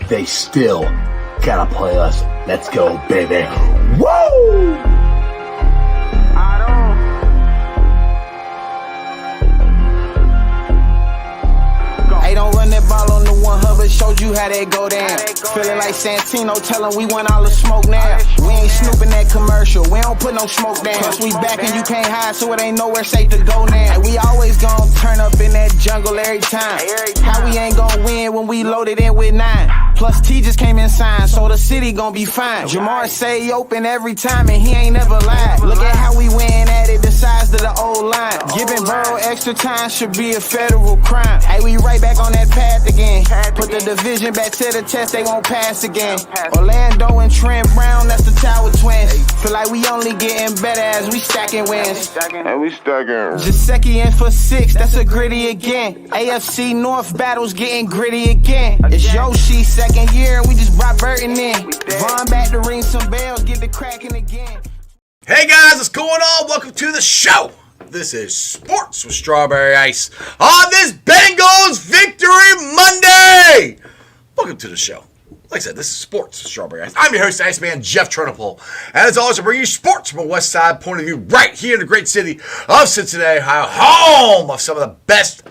they still gotta play us. Let's go, baby. Woo! Hey, don't run that ball on the one Hubbard, showed you how that go down. Feeling like Santino, tell him we want all the smoke now. We ain't snooping that commercial, we don't put no smoke down. Plus we back and you can't hide, so it ain't nowhere safe to go now. Hey, we always gon' turn up in that jungle every time. How we ain't gon' win when we loaded in with 9? Plus T just came in signed, so the city gon' be fine. Jamar say he open every time and he ain't never lied. Look at how we win at it, the size of the old line. Giving Burrow extra time should be a federal crime. Hey, we right back on that path again. Put the division back to the test, they won't pass again. Orlando and Trent Brown, that's the Tower Twins. Feel like we only getting better as we stacking wins. And we stacking. Jaceki in for 6, that's a gritty again. AFC North battles getting gritty again. It's Yoshi second year, we just brought Burton in. Vaughn back to ring some bells, get the cracking again. Hey guys, what's going on? Welcome to the show. This is Sports with Strawberry Ice on this Bengals Victory Monday. Welcome to the show. Like I said, this is Sports with Strawberry Ice. I'm your host, Iceman Jeff Turnipole. And as always, I bring you sports from a West Side point of view right here in the great city of Cincinnati, Ohio, home of some of the best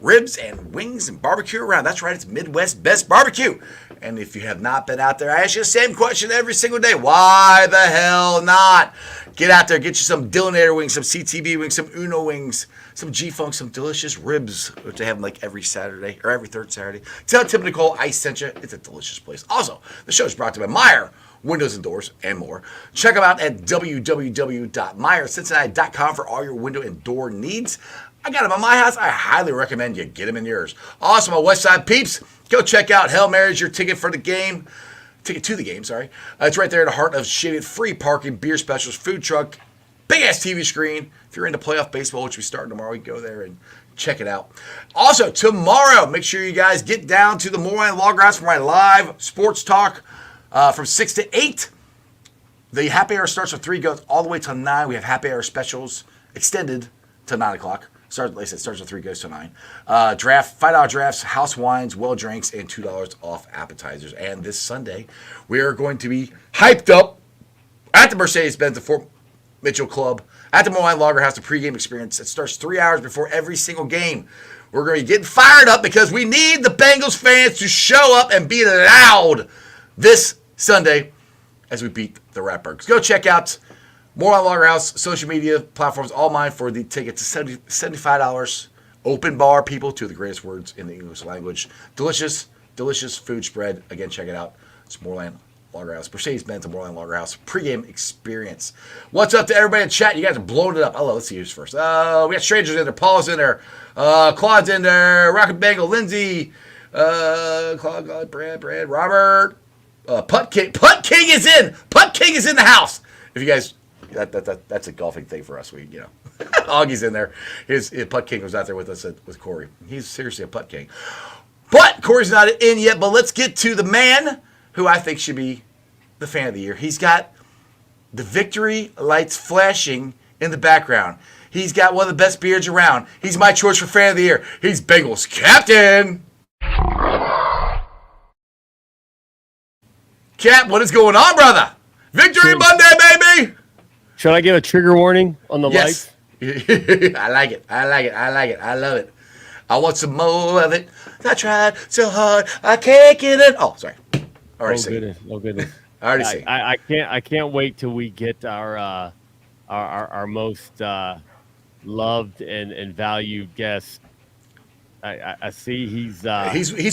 ribs and wings and barbecue around. That's right, it's Midwest Best Barbecue. And if you have not been out there, I ask you the same question every single day. Why the hell not? Get out there, get you some Dillinator wings, some CTB wings, some Uno wings, some G-Funk, some delicious ribs, which they have them like every Saturday or every third Saturday. Tell Tim and Nicole I sent you. It's a delicious place. Also, the show is brought to you by Meyer Windows and Doors and more. Check them out at www.meyercincinnati.com for all your window and door needs. I got them at my house. I highly recommend you get them in yours. Also, my West Side peeps, go check out Hail Mary's, your ticket for the game. Ticket to the game, sorry. It's right there in the heart of shaded free parking, beer specials, food truck, big-ass TV screen. If you're into playoff baseball, which we start tomorrow, you go there and check it out. Also, tomorrow, make sure you guys get down to the Moorline Lager House for my live sports talk from 6 to 8. The happy hour starts at 3, goes all the way till 9. We have happy hour specials extended to 9 o'clock. Like I said, starts at 3, goes to 9. Draft, $5 drafts, house wines, well drinks, and $2 off appetizers. And this Sunday, we are going to be hyped up at the Mercedes-Benz at Fort Mitchell Club at the Moorline Lager House, the pregame experience. It starts 3 hours before every single game. We're going to be getting fired up because we need the Bengals fans to show up and be loud this Sunday as we beat the Ratbirds. Go check out Moorline Lager House, social media platforms, all mine for the ticket to $75. Open bar, people, two of the greatest words in the English language. Delicious, delicious food spread. Again, check it out. It's Moorline Lager House. Mercedes-Benz and Moorline Lager House. Pre-game experience. What's up to everybody in chat? You guys are blowing it up. Hello, let's see who's first. We got strangers in there. Paul's in there. Claude's in there. Rocket Bangle, Lindsay. Claude, Brad, Robert. Putt King is in. Putt King is in the house. If you guys... That's a golfing thing for us. Augie's in there. His Putt King was out there with us with Corey. He's seriously a Putt King. But Corey's not in yet. But let's get to the man who I think should be the fan of the year. He's got the victory lights flashing in the background. He's got one of the best beards around. He's my choice for fan of the year. He's Bengals captain. Cap, what is going on, brother? Victory Monday, baby. Should I give a trigger warning on the lights? I like it. I love it. I want some more of it. I tried so hard, I can't get it. Oh, sorry. Oh goodness. I already see. I can't wait till we get our most loved and valued guest. I see he's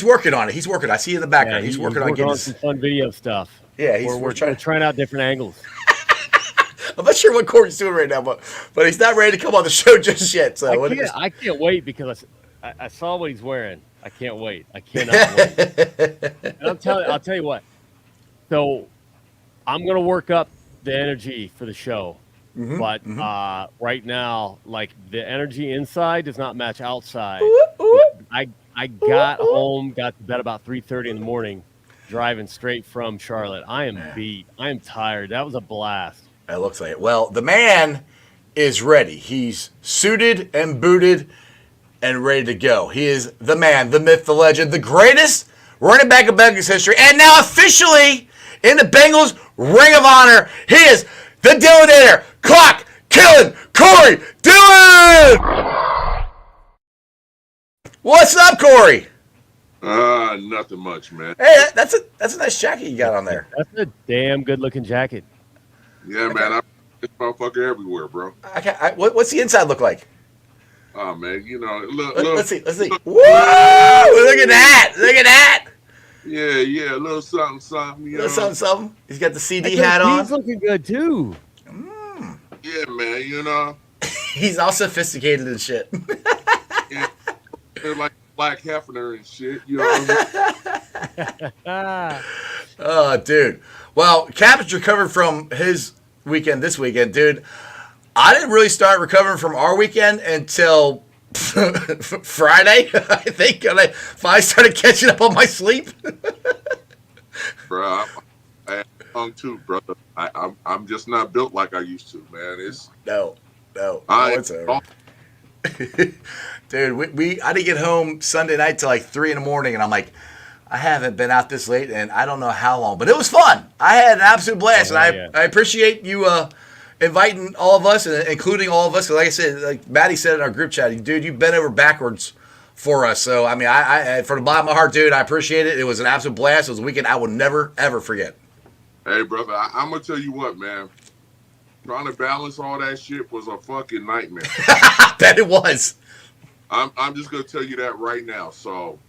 working on it. He's working. I see in the background. Yeah, he's working on getting some fun video stuff. Yeah, we're trying out different angles. I'm not sure what Corey's doing right now, but he's not ready to come on the show just yet. So I can't wait because I saw what he's wearing. I can't wait. I cannot wait. And I'll tell you what. So I'm gonna work up the energy for the show, but right now, like the energy inside does not match outside. I got home, got to bed about 3:30 in the morning, driving straight from Charlotte. I am beat. I am tired. That was a blast. It looks like it. Well, the man is ready. He's suited and booted and ready to go. He is the man, the myth, the legend, the greatest running back of Bengals history, and now officially in the Bengals Ring of Honor, he is the Dillinator, clock killing Corey Dillon. What's up, Corey? Nothing much, man. Hey, that's a nice jacket you got on there. That's a damn good looking jacket. Yeah, man. I'm this motherfucker everywhere, bro. What's the inside look like? Oh, man. You know, Let's see. Whoa! Look at that! Yeah, a little something, you know. Something. He's got the CD hat on. He's looking good too. Yeah, man, you know. He's all sophisticated and shit. Yeah, they're like Black Hefner and shit, you know what I mean? Oh, dude. Well, Cap's recovered from his weekend this weekend, dude. I didn't really start recovering from our weekend until Friday, I think. And I finally started catching up on my sleep. Bro, I hung too, brother. I'm just not built like I used to, man. No, it's over. Dude, I didn't get home Sunday night till like 3 in the morning, and I'm like, I haven't been out this late, and I don't know how long, but it was fun. I had an absolute blast, and I appreciate you inviting all of us, and including all of us. Like I said, like Maddie said in our group chat, dude, you bent over backwards for us. So I mean, I from the bottom of my heart, dude, I appreciate it. It was an absolute blast. It was a weekend I will never ever forget. Hey, brother, I'm gonna tell you what, man. Trying to balance all that shit was a fucking nightmare. I bet it was. I'm just gonna tell you that right now. So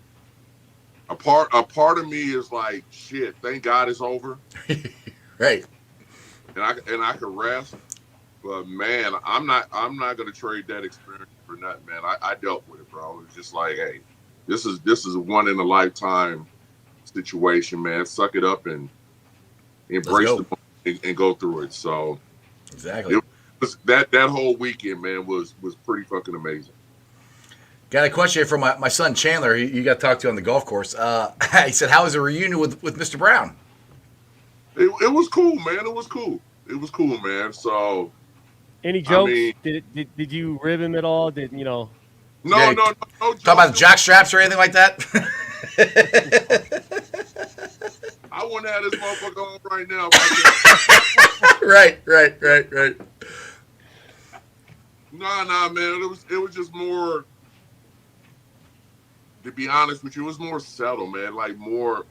a part of me is like, shit, thank God it's over. Right. And I can rest. But man, I'm not gonna trade that experience for nothing, man. I dealt with it, bro. It's just like, hey, this is a one in a lifetime situation, man. Suck it up and embrace it and go through it. So exactly. It was, that whole weekend, man, was pretty fucking amazing. Got a question here from my son Chandler. You got to talk to on the golf course. He said, "How was the reunion with Mr. Brown?" It was cool, man. It was cool, man. So, any jokes? I mean, did you rib him at all? No jokes. Talk about the jock straps or anything like that. I wouldn't have this motherfucker on right now. Right. Nah, man. It was just more. To be honest with you, it was more settled, man. Like more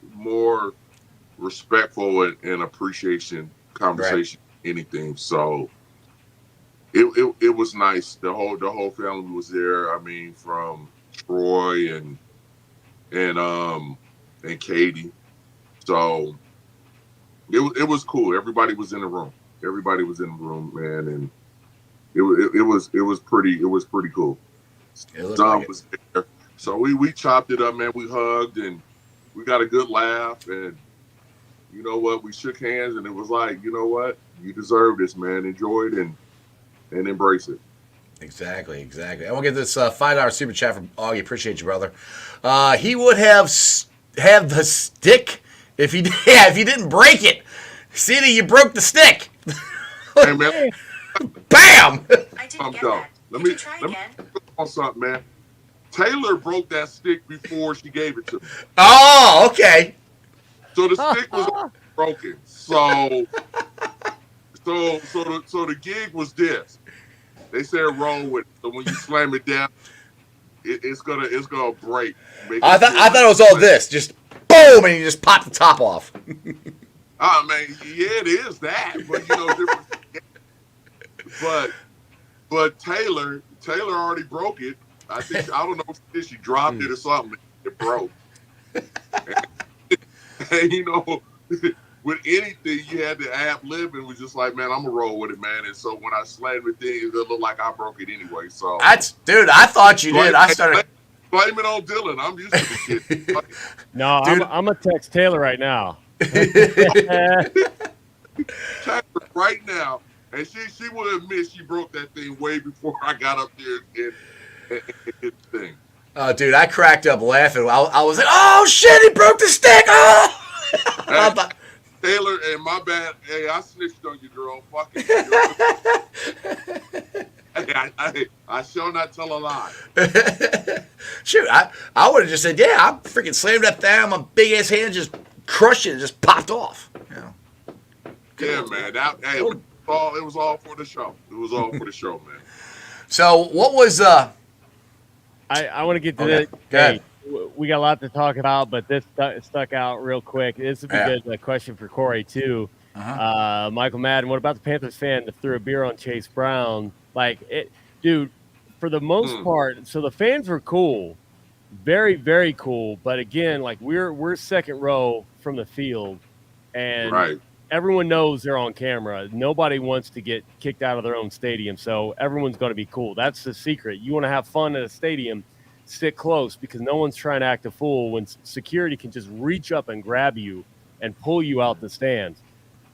respectful and appreciation conversation, anything. So it was nice. The whole family was there. I mean, from Troy and Katie. So it was cool. Everybody was in the room. Man, and it was pretty cool. Don was there. So we chopped it up, man. We hugged and we got a good laugh, and you know what? We shook hands, and it was like, you know what? You deserve this, man. Enjoy it and embrace it. Exactly. I want to get this $5 super chat from Augie. Appreciate you, brother. He would have the stick if he didn't break it. See, you broke the stick. Hey, man. Bam! I didn't get that. Let me on something, man. Taylor broke that stick before she gave it to me. Oh, okay. So the stick was broken. So the gig was this. They said roll with it. So when you slam it down, it's gonna break. I thought it was all this, just boom, and you just pop the top off. Oh man, yeah, it is that. But you know, different. But Taylor already broke it. I don't know if she dropped it or something. It broke. And you know, with anything, you had to ad-lib and was just like, man, I'm gonna roll with it, man. And so when I slammed it, it looked like I broke it anyway. So dude, I thought you did. I started blame it on Dylan. I'm used to the shit. No, dude. I'm gonna text Taylor right now. Taylor right now, and she will admit she broke that thing way before I got up there and hit the thing. Dude, I cracked up laughing. I was like, "Oh shit, he broke the stick!" Oh. Taylor, and my bad. Hey, I snitched on you, girl. Fucking. I shall not tell a lie. Shoot, I would have just said, yeah, I freaking slammed that down. My big ass hand just crushed it and just popped off. You know? Yeah, man. It was all for the show. It was all for the show, man. So what was I want to get to Okay, this. go ahead. We got a lot to talk about, but this stuck out real quick. This would be Yeah. good. A question for Corey too. Michael Madden, what about the Panthers fan that threw a beer on Chase Brown? Like it, dude. For the most part, so the fans were cool, very, very cool. But again, like we're second row from the field, and Right. everyone knows they're on camera. Nobody wants to get kicked out of their own stadium, so everyone's going to be cool. That's the secret. You want to have fun at a stadium, sit close because no one's trying to act a fool when security can just reach up and grab you and pull you out the stands.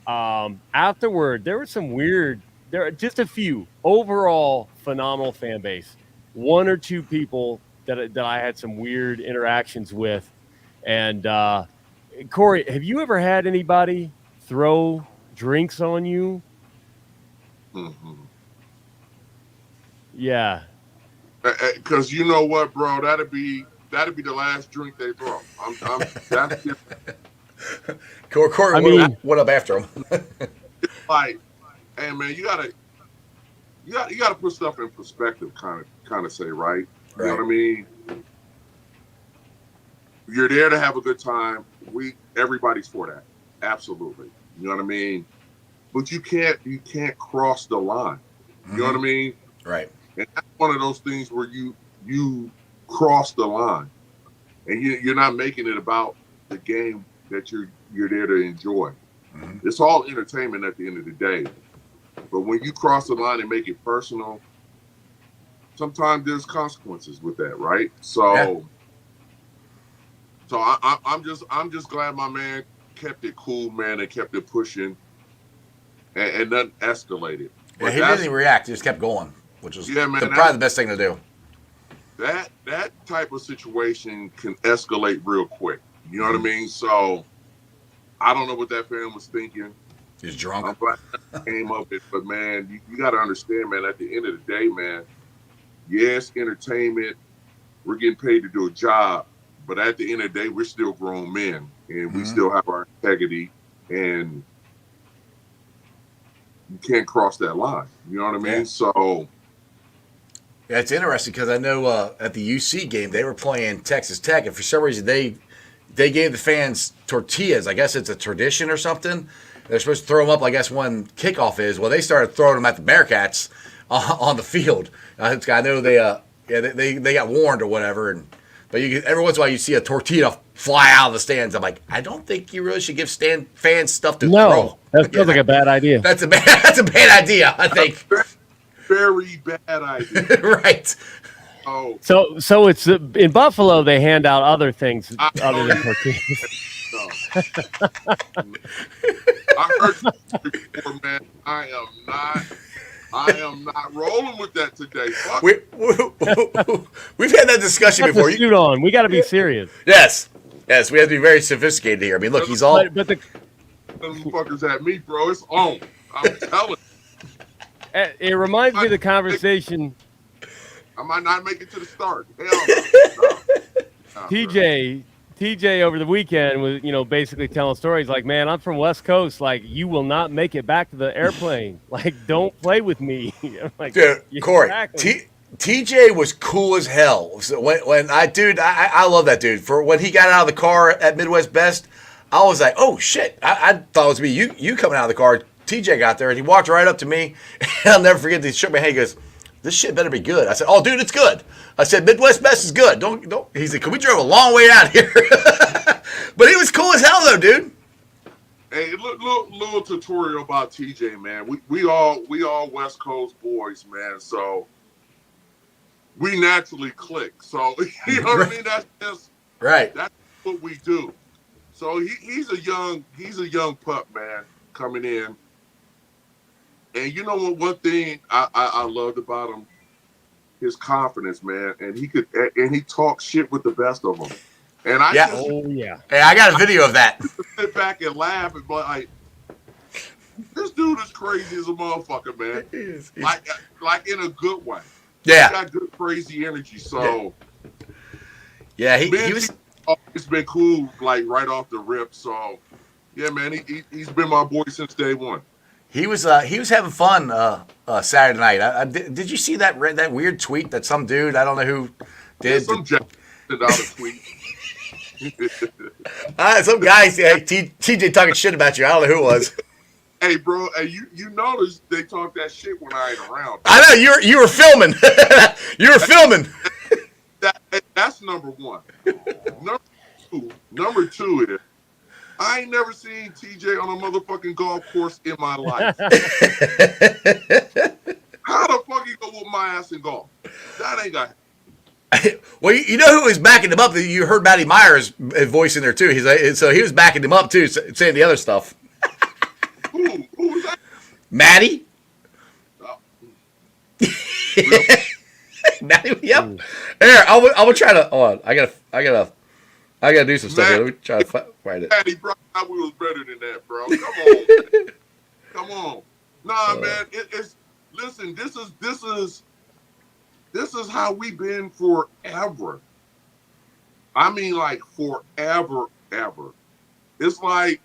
Afterward, there were some weird. There are just a few. Overall, phenomenal fan base. One or two people that I had some weird interactions with, and Corey, have you ever had anybody throw drinks on you? Mm-hmm. Yeah. Because you know what, bro, that'd be the last drink they throw. That's just Corey? I mean- What up after him? like, hey man, you gotta put stuff in perspective, kind of say, right? You know what I mean? You're there to have a good time. Everybody's for that, absolutely. You know what I mean? But you can't cross the line. You know what I mean? Right. And that's one of those things where you cross the line, and you're not making it about the game that you're there to enjoy. Mm-hmm. It's all entertainment at the end of the day. But when you cross the line and make it personal, sometimes there's consequences with that, right? So, I'm just glad my man kept it cool, man, and kept it pushing, and nothing escalated. Yeah, he didn't even react; he just kept going, which was probably the best thing to do. That type of situation can escalate real quick. You know what I mean? So, I don't know what that fan was thinking. He's drunk. I'm glad that came up with it, but man, you got to understand, man. At the end of the day, man, yes, entertainment. We're getting paid to do a job, but at the end of the day, we're still grown men, and we still have our integrity, and you can't cross that line. You know what I mean? Yeah. So, yeah, it's interesting because I know at the UC game they were playing Texas Tech, and for some reason they gave the fans tortillas. I guess it's a tradition or something. They're supposed to throw them up, I guess, when kickoff is. Well, they started throwing them at the Bearcats on the field. I know they got warned or whatever. But every once in a while you see a tortilla fly out of the stands. I'm like, I don't think you really should give fans stuff to throw. No, that feels like a bad idea. That's a bad idea, I think. Very bad idea. Right. Oh, So it's in Buffalo they hand out other things other than tortillas. no. I heard you before, man. I am not rolling with that today. Fuck. We've had that discussion before. Suit on. We got to be serious. Yes, we have to be very sophisticated here. I mean, look, he's all. But the Those fuckers at me, bro. It's on. I'm telling you. it reminds me of the conversation. I might not make it to the start. Hell no. TJ over the weekend was, basically telling stories like, man, I'm from West Coast. Like, you will not make it back to the airplane. Like, don't play with me. Like, Dude, Corey, exactly. TJ was cool as hell. So when I love that dude. For when he got out of the car at Midwest Best, I was like, oh shit. I thought it was me. You coming out of the car. TJ got there and he walked right up to me. And I'll never forget. He shook my hand. He goes, this shit better be good. I said, oh, dude, it's good. I said, Midwest Best is good. Don't. He said, we drove a long way out here. But he was cool as hell, though, dude. Hey, little tutorial about TJ, man. We all West Coast boys, man. So we naturally click. So you know what I mean? That's just right. That's what we do. So he's a young pup, man, coming in. And you know what? One thing I loved about him, his confidence, man, and he talks shit with the best of them. And Hey, I got a video of that. Sit back and laugh and be like, This dude is crazy as a motherfucker, man. He's- Like in a good way. Yeah. He got good crazy energy. So Yeah, me he and was. T always been cool, like right off the rip. So yeah, man, he's been my boy since day one. He was having fun Saturday night. Did you see that weird tweet that some dude, I don't know who Yeah, did? some jack sent out a tweet. Some guys, TJ talking shit about you. I don't know who it was. Hey, bro, hey, you notice they talk that shit when I ain't around. I know you were filming. You were filming. That's number one. Number two is I ain't never seen TJ on a motherfucking golf course in my life. How the fuck you go with my ass in golf? That ain't got. Well, you know who was backing him up? You heard Matty Myers' voice in there too. He's like, so he was backing him up too, saying the other stuff. Who was that? Matty. Oh. Matty, yep. Here, I'm gonna try to. Hold on, I gotta do some stuff. Here. Let me try to find it. Matty, bro, we was better than that, bro. Come on, man. Come on. Nah, man. It's listen. This is how we've been forever. I mean, like forever, ever. It's like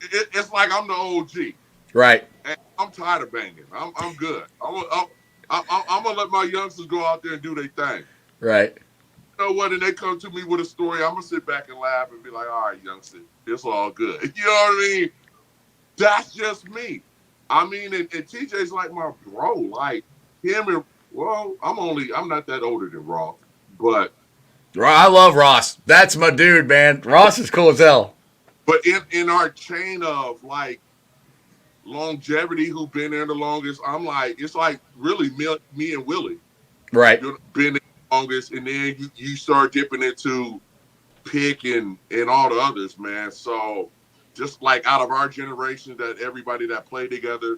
it's like I'm the OG. Right. And I'm tired of banging. I'm good. I'm gonna let my youngsters go out there and do their thing. Right. You know what? And they come to me with a story, I'm gonna sit back and laugh and be like, "All right, youngster, it's all good." You know what I mean? That's just me. I mean, and TJ's like my bro. Like him and I'm not that older than Ross, but I love Ross. That's my dude, man. Ross is cool as hell. But in our chain of like longevity, who been there the longest, I'm like, it's like really me and Willie. Right. You've been there the longest, and then you start dipping into Pick and all the others, man. So just like out of our generation, that everybody that played together,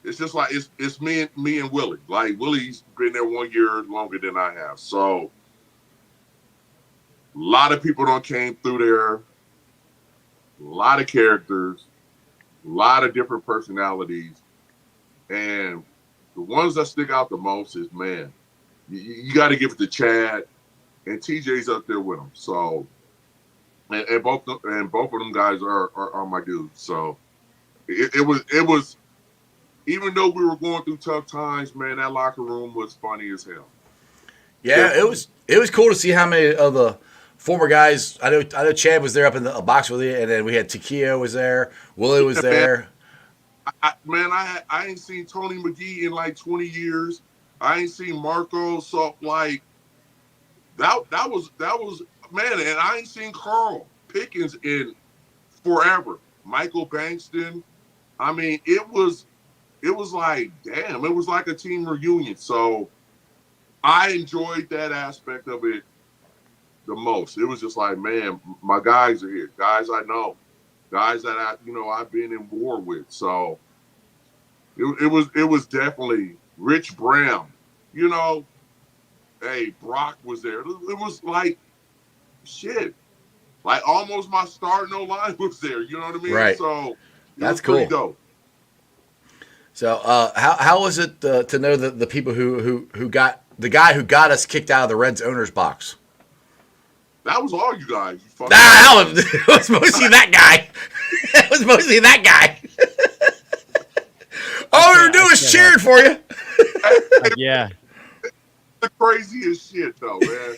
it's just like it's me and Willie. Like Willie's been there 1 year longer than I have. So a lot of people don't came through there. A lot of characters, a lot of different personalities, and the ones that stick out the most is, man, you got to give it to Chad, and TJ's up there with him. So, and both of them guys are my dudes. So, it was even though we were going through tough times, man, that locker room was funny as hell. Yeah, it was cool to see how many of the former guys. I know Chad was there up in the box with you, and then we had Takia was there, Willie was there. I ain't seen Tony McGee in like 20 years. I ain't seen Marco. So like that was man, and I ain't seen Carl Pickens in forever. Michael Bankston. I mean, it was like, damn, it was like a team reunion. So I enjoyed that aspect of it the most. It was just like, man, my guys are here. Guys I know. Guys that I've been in war with. So it was definitely Rich Brown. Hey, Brock was there. It was like shit. Like almost my starting O-line was there. You know what I mean? Right. So that's cool. Dope. So how was it to know the people who got the guy who got us kicked out of the Reds owner's box? That was all you guys. It was mostly that guy. It was mostly that guy. All we were doing was cheering for you. Yeah. The craziest shit though, man.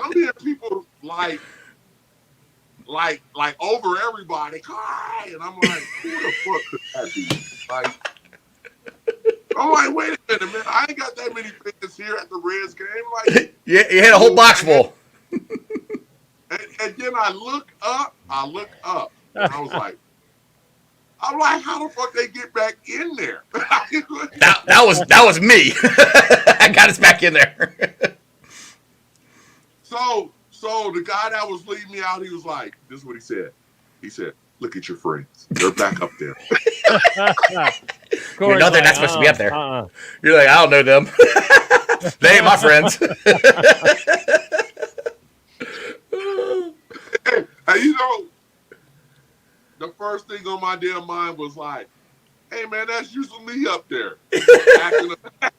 I'm hearing people like over everybody, and I'm like, who the fuck could that be? Like, I'm like, wait a minute, man. I ain't got that many fans here at the Reds game. Like, yeah, you had a whole box full. And then I look up, and I was like, how the fuck they get back in there? that was me. I got us back in there. So the guy that was leading me out, he was like, this is what he said. He said, look at your friends. They're back up there. You know they're not supposed to be up there. You're like, I don't know them. They ain't my friends. Hey, the first thing on my damn mind was like, hey man, that's usually me up there.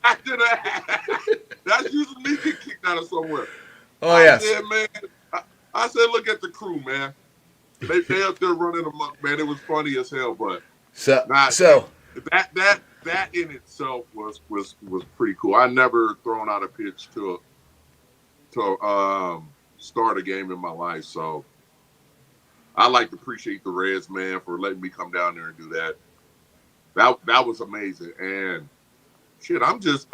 acting that's usually me get kicked out of somewhere. Oh, yes. I said, man, I said, look at the crew, man. They up there running amok, man. It was funny as hell, but that in itself was pretty cool. I never thrown out a pitch to start a game in my life, so I like to appreciate the Reds, man, for letting me come down there and do that. That was amazing, and shit, I'm just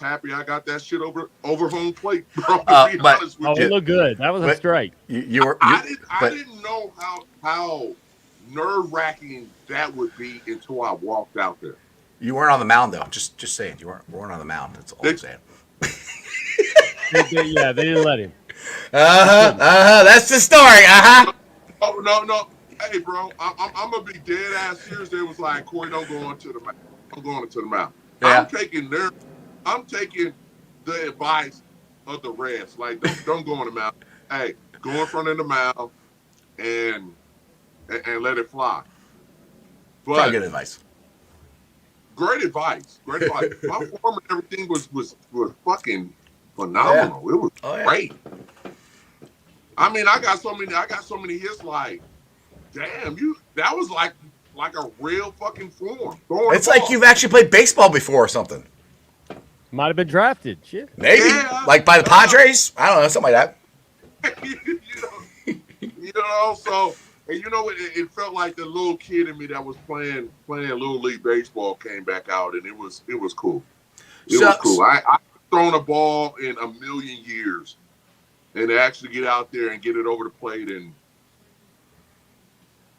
happy I got that shit over home plate, bro. To be honest with you. It looked good. That was a strike. I didn't know how nerve-wracking that would be until I walked out there. You weren't on the mound, though. Just saying, you weren't on the mound. That's all I'm saying. They didn't let him. That's the story. Oh no. Hey, bro, I'm gonna be dead ass serious. They was like, Corey, don't go into the mound. I'm going into the mound. Yeah. I'm taking the advice of the Reds. Like, don't go on the mound. Hey, go in front of the mound and let it fly. But Probably good advice. Great advice. My form and everything was fucking phenomenal. Yeah. It was great. I mean, I got so many hits. Like, damn, that was like a real fucking form. It's like you've actually played baseball before or something. Might have been drafted. Shit. Maybe. Like by the Padres? I don't know, something like that. you know, so, and you know, it felt like the little kid in me that was playing Little League Baseball came back out, and it was cool. It was cool. I've thrown a ball in a million years, and to actually get out there and get it over the plate and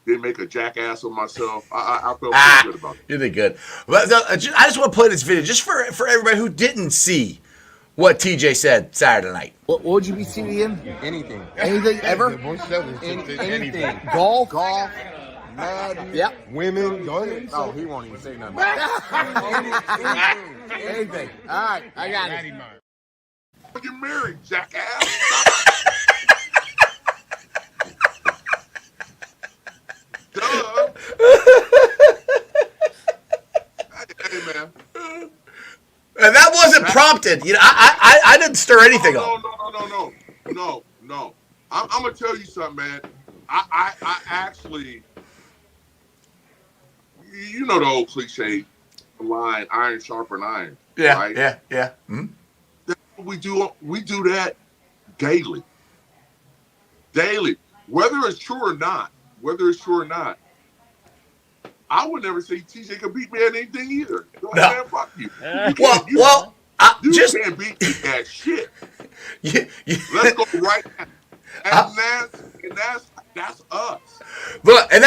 didn't make a jackass of myself. I felt pretty good about it. You did good. But I just want to play this video just for everybody who didn't see what TJ said Saturday night. What would you be seated in? Anything ever? Anything. Golf, Madden, women. Oh, he won't even say nothing. Anything. All right, I got it. You're married, jackass. Duh. Hey, man. And that wasn't prompted. You know, I didn't stir anything up. No. I'm gonna tell you something, man. I actually, you know the old cliche line, iron sharpen iron. Yeah, right? yeah. Mm-hmm. We do that daily. Whether it's true or not, I would never say TJ could beat me at anything either. No. Man, fuck you. You can't beat me at shit. Let's go right now. And that's us. Look, and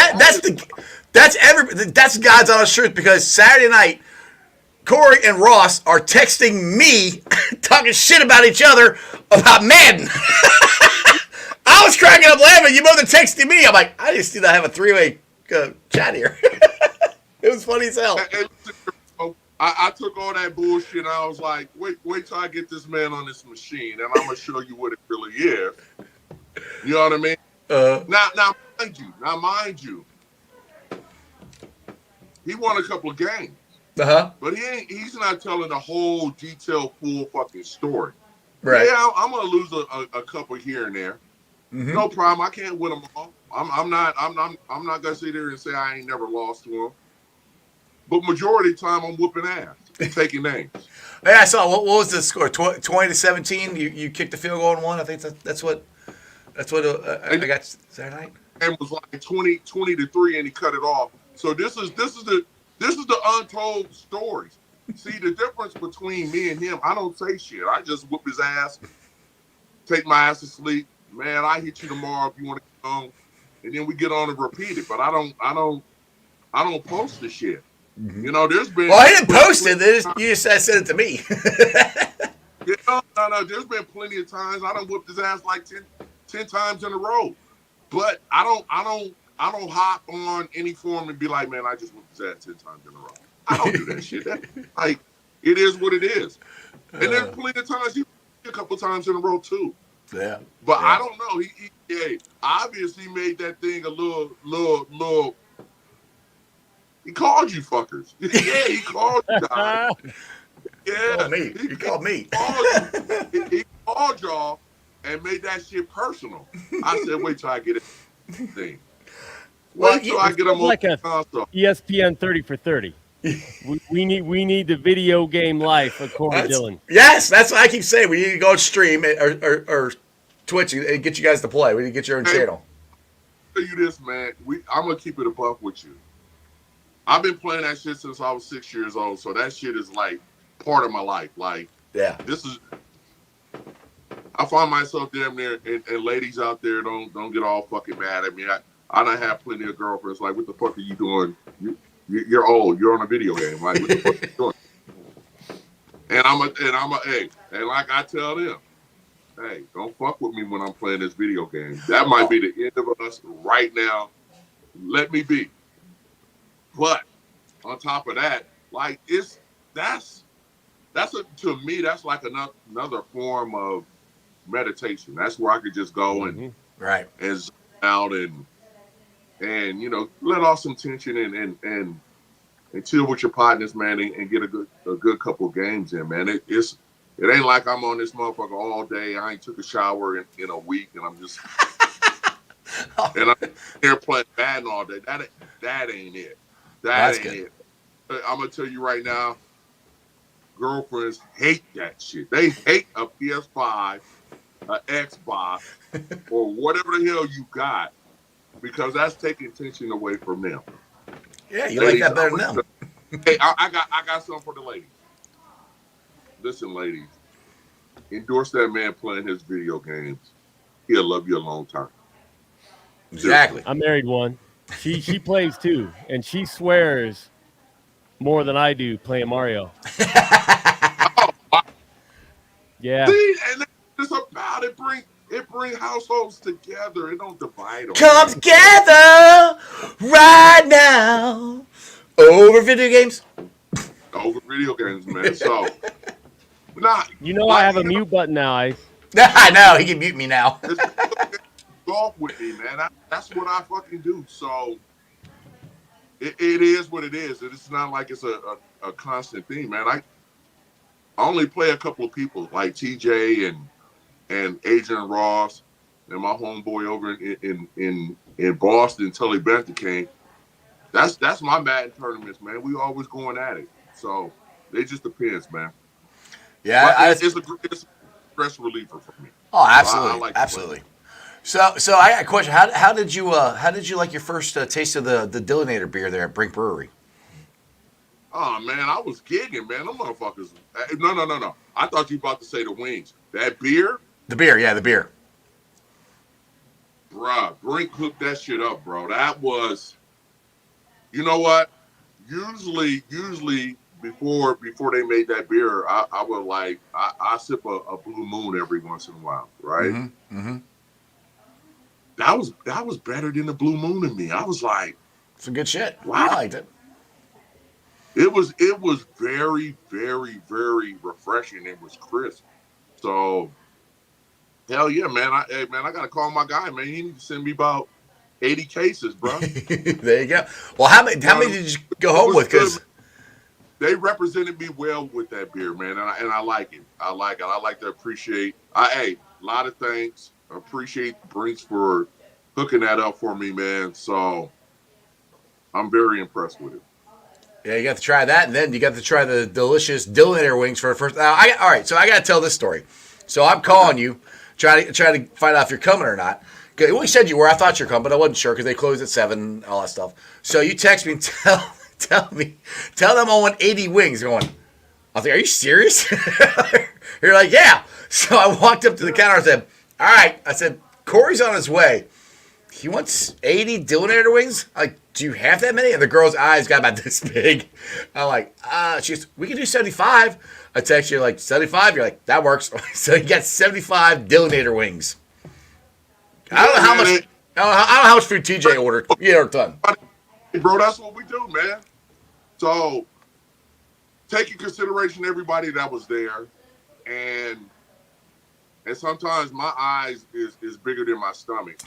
that's God's honest truth, because Saturday night, Corey and Ross are texting me, talking shit about each other about Madden. I was cracking up laughing. You both are texting me. I'm like, I just need to have a three-way chat here. It was funny as hell. I took all that bullshit and I was like, wait till I get this man on this machine and I'm gonna show you what it really is. You know what I mean? Now mind you, he won a couple of games. But he's not telling the whole detailed, full fucking story. Right. Yeah, I'm gonna lose a couple here and there. Mm-hmm. No problem. I can't win them all. I'm not gonna sit there and say I ain't never lost to him. But majority of the time, I'm whooping ass, taking names. Hey, I saw. What was the score? 20-17. You kicked the field goal and won. I think that's what I got Saturday night. And it was like 20-3, and he cut it off. So this is the untold stories. See, the difference between me and him, I don't say shit. I just whoop his ass, take my ass to sleep. Man, I hit you tomorrow if you want to get on, and then we get on and repeat it. But I don't post the shit. Mm-hmm. You know, there's been. Well, I didn't post it. You just said it to me. No. There's been plenty of times I done whooped his ass like 10 times in a row. But I don't hop on any form and be like, man, I just whooped his ass 10 times in a row. I don't do that shit. Like, it is what it is. And there's plenty of times a couple times in a row too. Yeah. But Yeah. I don't know. He obviously made that thing a little. He called you fuckers. Yeah, he called you guys. He Yeah, called me. He called me. called you. He called y'all and made that shit personal. I said, wait till I get it thing. Well, Wait till I get Sounds him on like a console. ESPN 30 for 30. We need the video game life of Corey Dillon. Yes, that's what I keep saying. We need to go stream or Twitch and get you guys to play. We need to get your own channel. Tell you this, man. I'm gonna keep it a buck with you. I've been playing that shit since I was 6 years old, so that shit is like part of my life. Like, Yeah. this is. I find myself damn near, and ladies out there don't get all fucking mad at me. I done have plenty of girlfriends like, what the fuck are you doing? You're old. You're on a video game. Like, what the fuck are you doing? And like I tell them, hey, don't fuck with me when I'm playing this video game. That might be the end of us right now. Let me be. But on top of that, like to me, that's like another form of meditation. That's where I could just go and Right. and zone out and let off some tension and chill with your partners, man, and get a good couple of games in, man. It ain't like I'm on this motherfucker all day. I ain't took a shower in a week, and I'm just and I'm here playing Madden all day. That ain't it. That ain't it. I'm gonna tell you right now, girlfriends hate that shit. They hate a PS5, an Xbox, or whatever the hell you got, because that's taking tension away from them. Yeah, you ladies, like that better than them. Hey, I got something for the ladies. Listen, ladies, endorse that man playing his video games. He'll love you a long time. Exactly. I married one. She plays too, and she swears more than I do playing Mario. Yeah. See, and it's about it. Bring households together. It don't divide them. Come together right now over video games. Over video games, man. So, I have a mute button now, Ice. I know he can mute me now. Golf with me, man. That's what I fucking do. So it is what it is. It's not like it's a constant thing, man. I only play a couple of people like TJ and Adrian Ross and my homeboy over in Boston, Tully Bentham. That's my Madden tournaments, man. We always going at it. So it just depends, man. Yeah, it's a stress reliever for me. Oh, absolutely, I like absolutely. So I got a question. How did you like your first taste of the Dillinator beer there at Brink Brewery? Oh man, I was gigging, man. Them motherfuckers. No. I thought you were about to say the wings. That beer. The beer, yeah, the beer. Bruh, Brink hooked that shit up, bro. That was. You know what? Usually before they made that beer, I would like I sip a Blue Moon every once in a while, right? Mm-hmm. That was better than the Blue Moon to me. I was like, some good shit. Wow. I liked it. It was very, very, very refreshing. It was crisp. So hell yeah, man. I gotta call my guy, man. He needs to send me about 80 cases, bro. There you go. Well, how many did you go home with? Because they represented me well with that beer, man, and I like it. I like to appreciate. A lot of thanks. I appreciate Brinks for hooking that up for me, man. So I'm very impressed with it. Yeah, you got to try that, and then you got to try the delicious Dillinator wings for the first. All right, so I got to tell this story. So I'm calling you, trying to find out if you're coming or not. We said you were. I thought you were coming, but I wasn't sure because they closed at 7 and all that stuff. So you text me and tell them I want 80 wings. Going, I was like, are you serious? You're like, yeah. So I walked up to the counter and said, all right. I said, Corey's on his way. He wants 80 Dillinator wings? Like, do you have that many? And the girl's eyes got about this big. I'm like, we can do 75. I text you like 75. You're like, that works. So you got 75 Dillinator wings. I don't know how much. I don't know how much food TJ ordered. You ordered a ton. Bro, that's what we do, man. So take in consideration everybody that was there, and and sometimes my eyes is bigger than my stomach.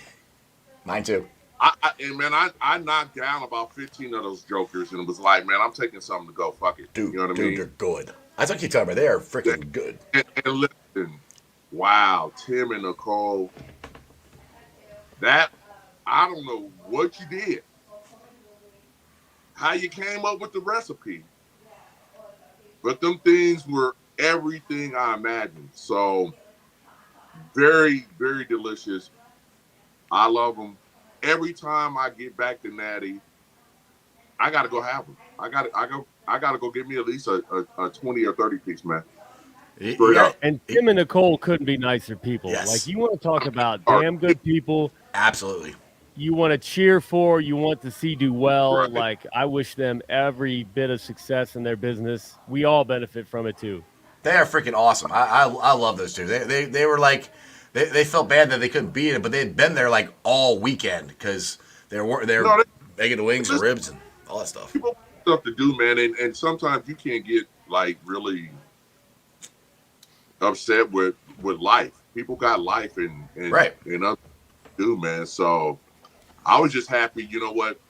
Mine too. I knocked down about 15 of those jokers, and it was like, man, I'm taking something to go. Fuck it. Dude, You know what I dude, mean? they're good. That's what I keep talking about. They are freaking good. And listen, wow, Tim and Nicole, that, I don't know what you did, how you came up with the recipe, but them things were everything I imagined. So very, very delicious. I love them. Every time I get back to Natty, I gotta go have them. I gotta go get me at least a 20 or 30 piece, man. Straight up. And Tim and Nicole couldn't be nicer people. Yes. Like, you want to talk about damn good people. Absolutely. You want to cheer for, you want to see do well. Right. Like, I wish them every bit of success in their business. We all benefit from it too. They are freaking awesome. I love those two. They were like, they felt bad that they couldn't beat it, but they'd been there like all weekend because they're making the wings and ribs and all that stuff. People have stuff to do, man, and sometimes you can't get like really upset with life. People got life and right. and other do, man. So I was just happy. You know what?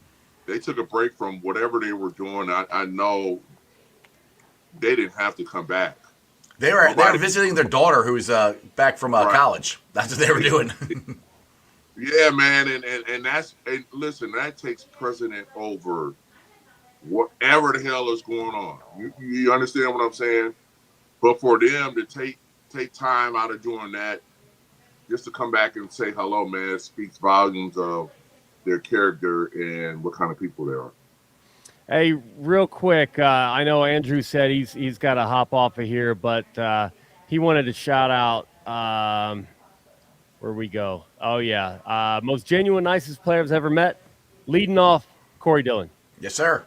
They took a break from whatever they were doing. I know they didn't have to come back. They were visiting their daughter who's back from college. That's what they were doing. Yeah, man, and listen, that takes precedent over whatever the hell is going on. You understand what I'm saying? But for them to take time out of doing that, just to come back and say hello, man, speaks volumes of their character and what kind of people they are. Hey, real quick, I know Andrew said he's got to hop off of here, but he wanted to shout out where we go. Oh, yeah. Most genuine, nicest player I've ever met. Leading off, Corey Dillon. Yes, sir.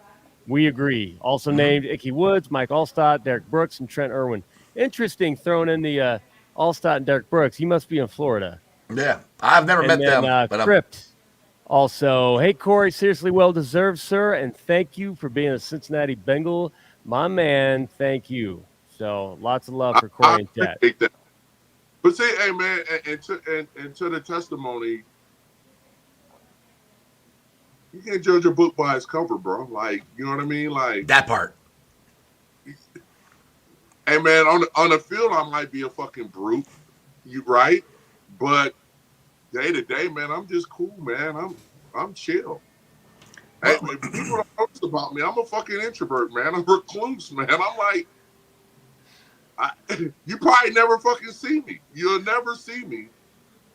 We agree. Also named Ickey Woods, Mike Allstott, Derek Brooks, and Trent Irwin. Interesting throwing in the Allstott and Derek Brooks. He must be in Florida. Yeah. I've never met them. But Crypt. Also, hey, Corey, seriously well-deserved, sir, and thank you for being a Cincinnati Bengal. My man, thank you. So, lots of love for Corey and Ted. Appreciate that. But say, hey, man, and to the testimony, you can't judge a book by its cover, bro. Like, you know what I mean? Like that part. Hey, man, on the field, I might be a fucking brute. You right? But day to day, man, I'm just cool, man. I'm chill. Hey, people don't notice about me. I'm a fucking introvert, man. I'm a recluse, man. I'm like, you probably never fucking see me. You'll never see me.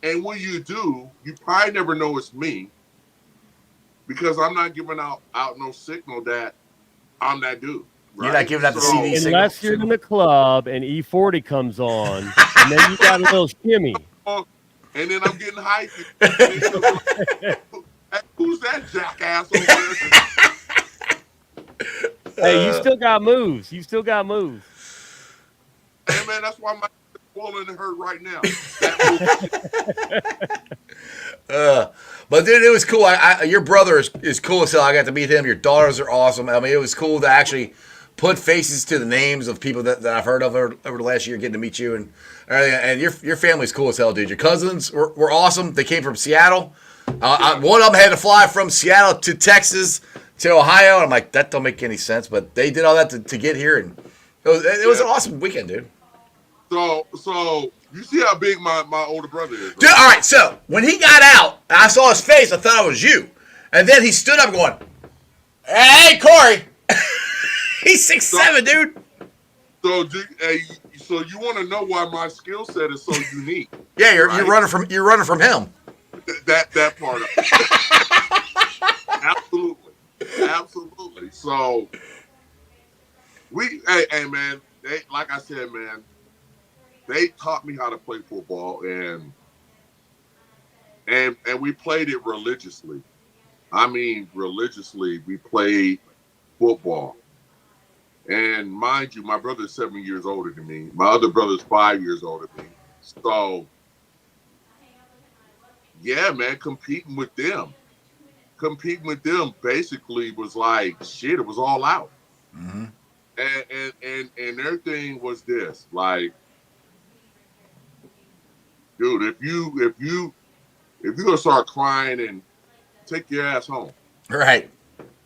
And when you do, you probably never know it's me because I'm not giving out no signal that I'm that dude. Right? You're not giving out the CD signal. Unless you're in the club and E40 comes on, and then you got a little shimmy. And then I'm getting hyped. Hey, who's that jackass over there? Hey, you still got moves. You still got moves. Hey, man, that's why my swollen and hurt right now. But dude, it was cool. Your brother is cool as hell. I got to meet him. Your daughters are awesome. I mean, it was cool to actually put faces to the names of people that I've heard of over the last year, getting to meet you and everything. And your family's cool as hell, dude. Your cousins were awesome. They came from Seattle. One of them had to fly from Seattle to Texas to Ohio. And I'm like, that don't make any sense. But they did all that to get here, and it was an awesome weekend, dude. So you see how big my older brother is, right? Dude, all right, so when he got out, and I saw his face, I thought it was you. And then he stood up going, hey, Corey. He's 6'7", dude. So you want to know why my skill set is so unique? Yeah, you're running from him. That part of it. Absolutely. So hey man, like I said, man, they taught me how to play football and we played it religiously. I mean, religiously, we played football. And mind you, my brother's 7 years older than me. My other brother's 5 years older than me. So, yeah, man, competing with them basically was like, shit, it was all out. Mm-hmm. And their thing was this, like, dude, if you gonna start crying and take your ass home, Right.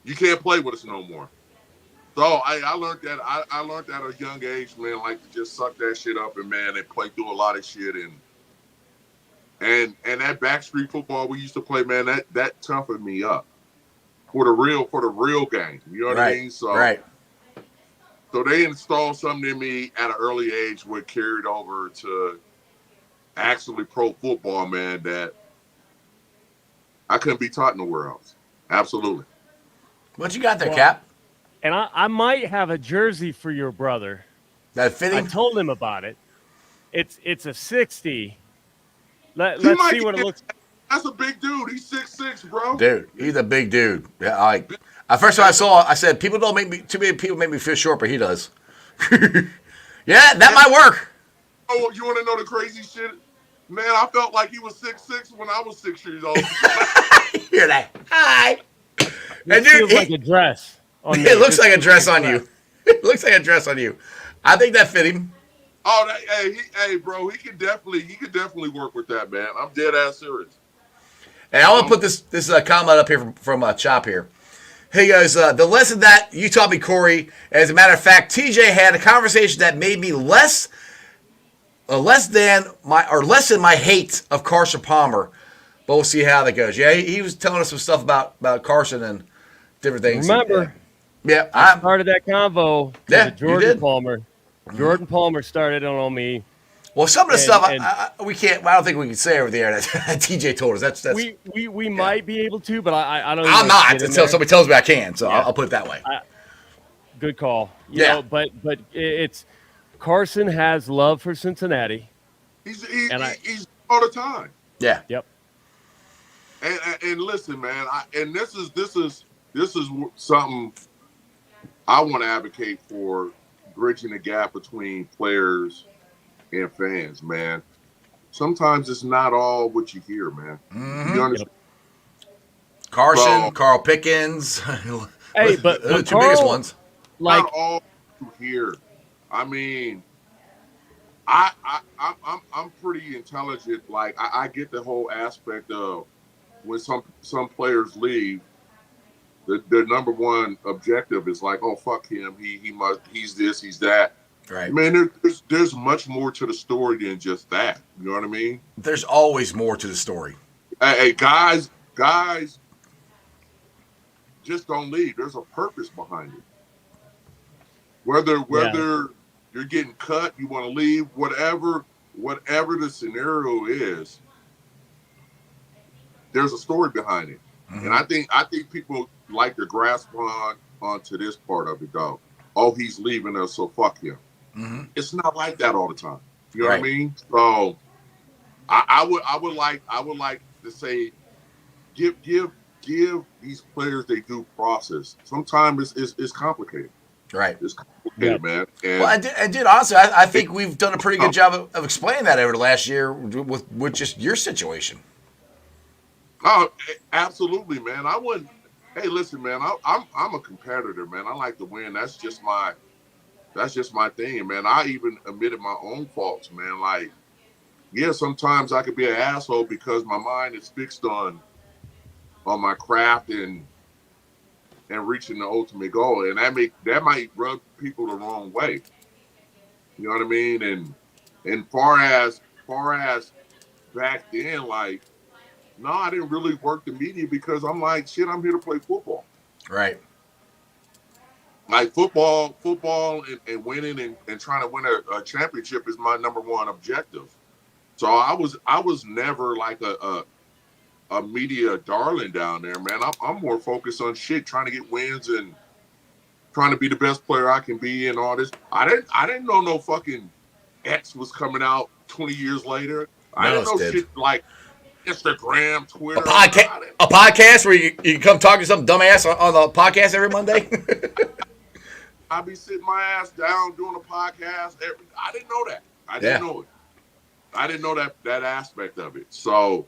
you can't play with us no more. So I learned that I learned that at a young age, man, like to just suck that shit up and man, and play through a lot of shit and that backstreet football we used to play, man, that toughened me up for the real game. You know what I mean? So they installed something in me at an early age, what carried over to actually pro football, man, that I couldn't be taught nowhere else. Absolutely. What you got there, Cap? And I might have a jersey for your brother. That fitting? I told him about it. It's a 60. Let's see what it looks like. That's a big dude. He's 6'6", bro. Dude, he's a big dude. Yeah, first time I saw it, I said, too many people make me feel short, but he does. Yeah, that might work. Oh, you want to know the crazy shit? Man, I felt like he was 6'6" when I was 6 years old. Hear that? Hi. It feels like a dress. It looks like a dress on you. It looks like a dress on you. I think that fit him. Oh, hey, bro, he could definitely work with that, man. I'm dead ass serious. And I want to put this comment up here from Chop here. He goes, the lesson that you taught me, Corey, as a matter of fact, TJ had a conversation that made me less than my hate of Carson Palmer. But we'll see how that goes. Yeah, he was telling us some stuff about Carson and different things. Remember, I started that convo. Yeah, Jordan Palmer. Jordan Palmer started it on me. Well, some of the stuff we can't. I don't think we can say over the air that TJ told us. That's we might be able to, but I don't. I'm not until somebody tells me I can. So I'll put it that way. Good call. You know, but it's Carson has love for Cincinnati. He's all the time. Yeah. Yep. And listen, man. This is something I want to advocate for, bridging the gap between players and fans, man. Sometimes it's not all what you hear, man. Mm-hmm. You understand? Carson, Carl Pickens. Hey, but the two Carl, biggest ones. Not all you hear. I mean, I'm pretty intelligent. Like I get the whole aspect of when some players leave, the number one objective is like, oh fuck him, he's this, he's that. Right. Man, there's much more to the story than just that. You know what I mean? There's always more to the story. Hey, guys just don't leave. There's a purpose behind it. Whether you're getting cut, you want to leave, whatever the scenario is, there's a story behind it. Mm-hmm. And I think people like to grasp onto this part of it, though. Oh, he's leaving us, so fuck him. Mm-hmm. It's not like that all the time. You know what I mean? So I would like to say, give these players their due process. Sometimes it's complicated. Right. It's complicated, man. And dude, honestly, I think we've done a pretty good job of explaining that over the last year with just your situation. Oh, absolutely, man. I wouldn't. Hey, listen, man. I'm a competitor, man. I like to win. That's just my thing, man. I even admitted my own faults, man. Like, yeah, sometimes I could be an asshole because my mind is fixed on my craft and reaching the ultimate goal, and that might rub people the wrong way. You know what I mean? And far as back then, like, no, I didn't really work the media because I'm like, shit, I'm here to play football. Right. Like football and winning and trying to win a championship is my number one objective. So I was never like a media darling down there, man. I'm more focused on shit, trying to get wins and trying to be the best player I can be and all this. I didn't know no fucking X was coming out 20 years later. I didn't know shit like Instagram, Twitter. A podcast where you can come talk to some dumbass on the podcast every Monday? I'll be sitting my ass down doing a podcast. I didn't know that. I didn't know it. I didn't know that aspect of it. So,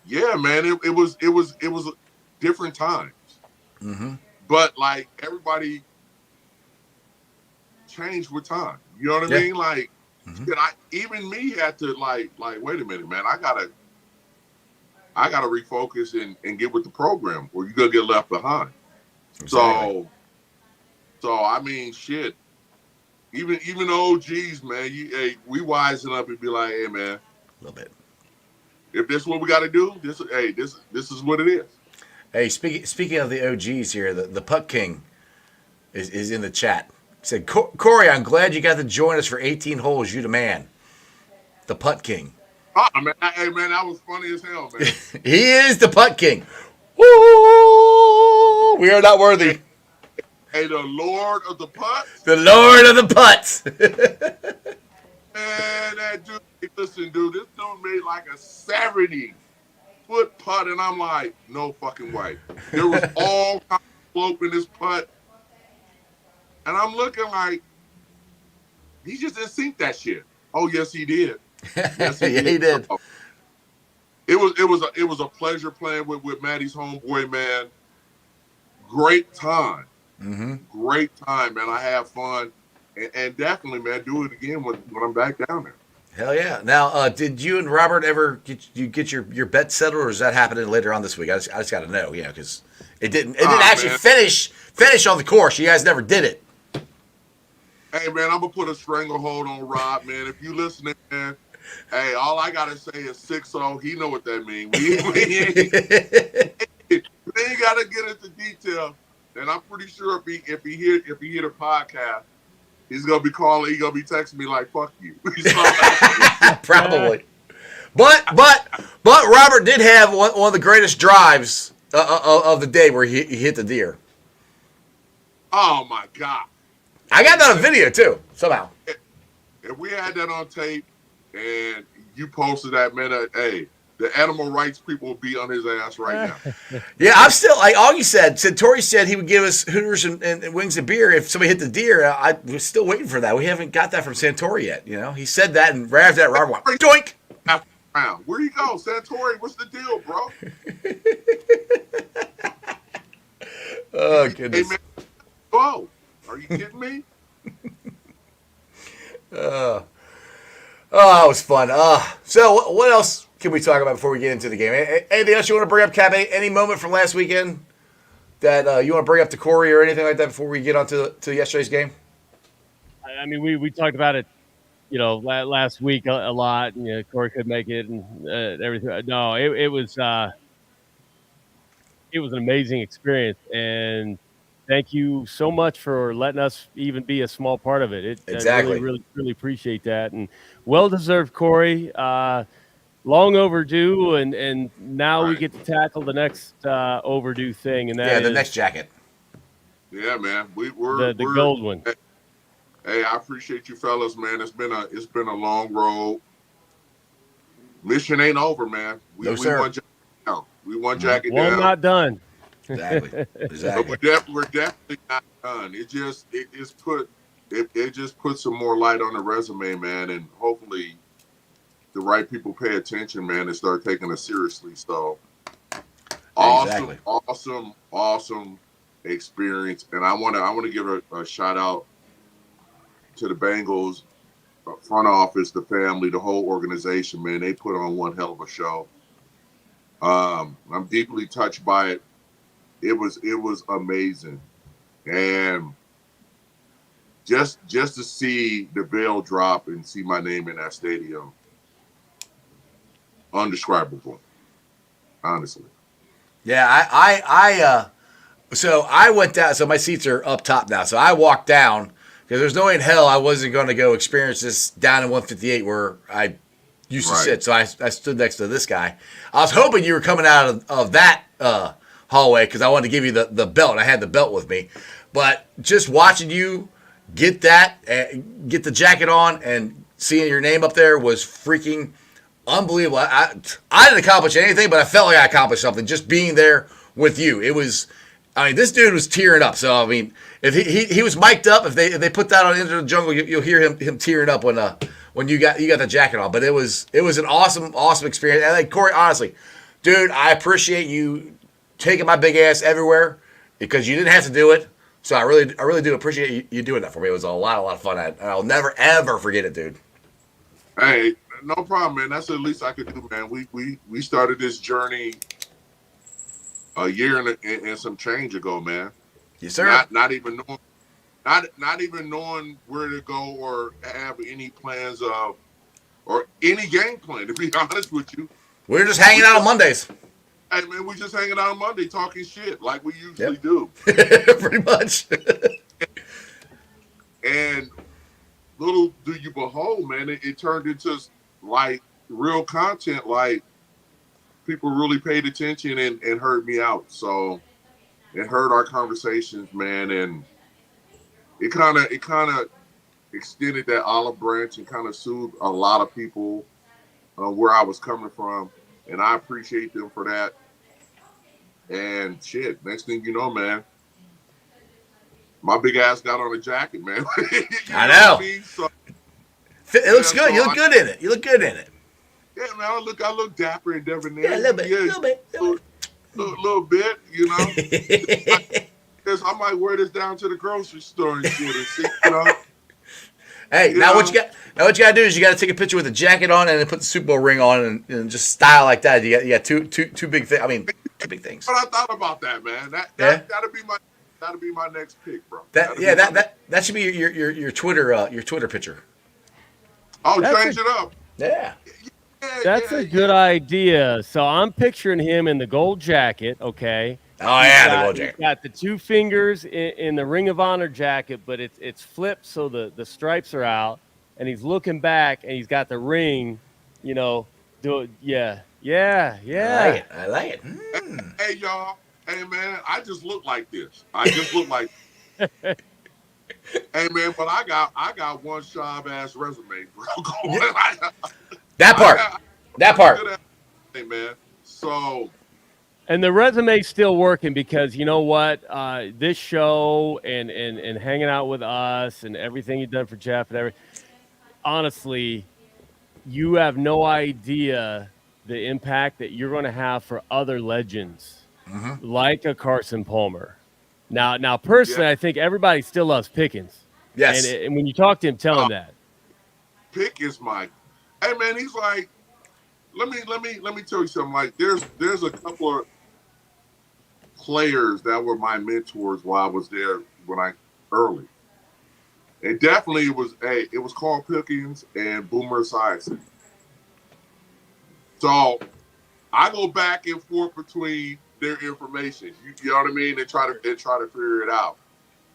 yeah, man, it was different times. Mm-hmm. But like everybody changed with time. You know what I mean? Like Even me had to like, wait a minute, man, I gotta refocus and get with the program, or you're gonna get left behind. Exactly. So I mean, shit. Even the OGs, man, we wisen up and be like, hey, man, a little bit. If this is what we got to do, this is what it is. Hey, speaking of the OGs here, the Putt King is in the chat. He said, Corey, I'm glad you got to join us for 18 holes. You the man. The Putt King. Oh, man. Hey, man, that was funny as hell, man. He is the Putt King. Woo! We are not worthy. Hey, the Lord of the Putts. The Lord of the Putts. Man, that dude, listen, dude, this dude made like a 70-foot putt, and I'm like, no fucking way. There was all kinds of slope in this putt, and I'm looking like, he just didn't sink that shit. Oh, yes, he did. Yes, he did. He did. It was a pleasure playing with Maddie's homeboy, man. Great time. Mm-hmm. Great time, man. I have fun. And definitely, man, do it again when I'm back down there. Hell yeah! Now, did you and Robert ever get your bet settled, or is that happening later on this week? I just got to know, because it didn't actually finish on the course. You guys never did it. Hey, man, I'm gonna put a stranglehold on Rob, man. If you listening, man, hey, all I gotta say is 6-0. He know what that means. We ain't gotta get into detail. And I'm pretty sure if he hear the podcast, he's gonna be calling. He's gonna be texting me like, "Fuck you." Probably. But Robert did have one of the greatest drives of the day where he hit the deer. Oh my God! I got that on video too. Somehow. If we had that on tape and you posted that, man, hey, the animal rights people will be on his ass right now. Yeah, I'm still, like Augie said, Santori said he would give us Hooters and wings and beer if somebody hit the deer. I was still waiting for that. We haven't got that from Santori yet. He said that, and right after that, Robert went, doink! Where you go, Santori? What's the deal, bro? Oh, goodness. Hey, man, whoa. Are you kidding me? Oh, that was fun. So what else can we talk about before we get into the game? Anything else you want to bring up, Cap? Any moment from last weekend that you want to bring up to Corey or anything like that before we get on to yesterday's game? I mean, we talked about it, last week a lot. Corey could make it and everything. No, it was an amazing experience, and thank you so much for letting us even be a small part of it. Exactly. I really, really appreciate that, and well-deserved, Corey. Long overdue, and now we get to tackle the next overdue thing, and that the next jacket. Yeah, man, we're the gold one. Hey, I appreciate you fellas, man. It's been a long road. Mission ain't over, man. We won jacket down. We won jacket down. One not done. Exactly. But we're definitely not done. It just puts some more light on the resume, man, and hopefully the right people pay attention, man, and start taking us seriously. So awesome experience. And I wanna give a shout out to the Bengals front office, the family, the whole organization, man. They put on one hell of a show. I'm deeply touched by it. It was amazing. And just to see the veil drop and see my name in that stadium, undescribable, honestly. Yeah, so I went down. So my seats are up top now. So I walked down because there's no way in hell I wasn't going to go experience this down in 158 where I used to sit. So I stood next to this guy. I was hoping you were coming out of that hallway because I wanted to give you the belt. I had the belt with me. But just watching you get the jacket on and seeing your name up there was freaking unbelievable. I didn't accomplish anything, but I felt like I accomplished something just being there with you. It was, this dude was tearing up. So, if he was mic'd up, if they put that on Into the Jungle, you'll hear him tearing up when you got the jacket on. But it was an awesome experience. And like, Corey, honestly, dude, I appreciate you taking my big ass everywhere because you didn't have to do it. So I really do appreciate you doing that for me. It was a lot of fun. I'll never ever forget it, dude. Hey, no problem, man. That's the least I could do, man. We started this journey a year and some change ago, man. Yes, sir. Not even knowing not even knowing where to go or have any plans of or any game plan. To be honest with you, We're just hanging out on Mondays. hey man, we just hanging out on Monday talking shit like we usually Yep. do. Pretty much. And little do you behold, man, it turned into like real content. Like people really paid attention and heard me out. So and heard our conversations, man, and it kind of extended that olive branch and kind of soothed a lot of people where I was coming from, and I appreciate them for that. And shit, next thing you know, man, my big ass got on a jacket, man. I know. What I mean? So, It looks yeah, good. so You look good in it. You look good in it. yeah, man, I look dapper and debonair. Yeah, a little bit. A little bit. Little bit, you know. I might wear this down to the grocery store and shit, and see, you know. Hey, now what you got? Now what you got to do is you got to take a picture with a jacket on and then put the Super Bowl ring on and just style like that. You got two big things. I mean, two big things. But I thought about that, man. That'll be my next pick, bro. That should be your Twitter picture. Oh, change it up. Yeah. That's a good idea. So I'm picturing him in the gold jacket, okay? Oh, yeah, the gold jacket. He's got the two fingers in the Ring of Honor jacket, but it's flipped so the stripes are out, and he's looking back, and he's got the ring, you know, yeah. I like it. Hey, y'all. Hey, man, I just look like this. Hey, man, but I got one sharp-ass resume, bro. That part. Hey, man. So... And the resume's still working because you know what? This show and hanging out with us and everything you've done for Jeff and everything, honestly, you have no idea the impact that you're going to have for other legends like a Carson Palmer. Now, personally, I think everybody still loves Pickens. Yes. And when you talk to him, tell him that. Pickens, Mike. Hey, man, he's like, let me tell you something. Like, there's a couple of players that were my mentors while I was there early. And definitely it was Carl Pickens and Boomer Esiason. So I go back and forth between their information. You know what I mean? They try to figure it out.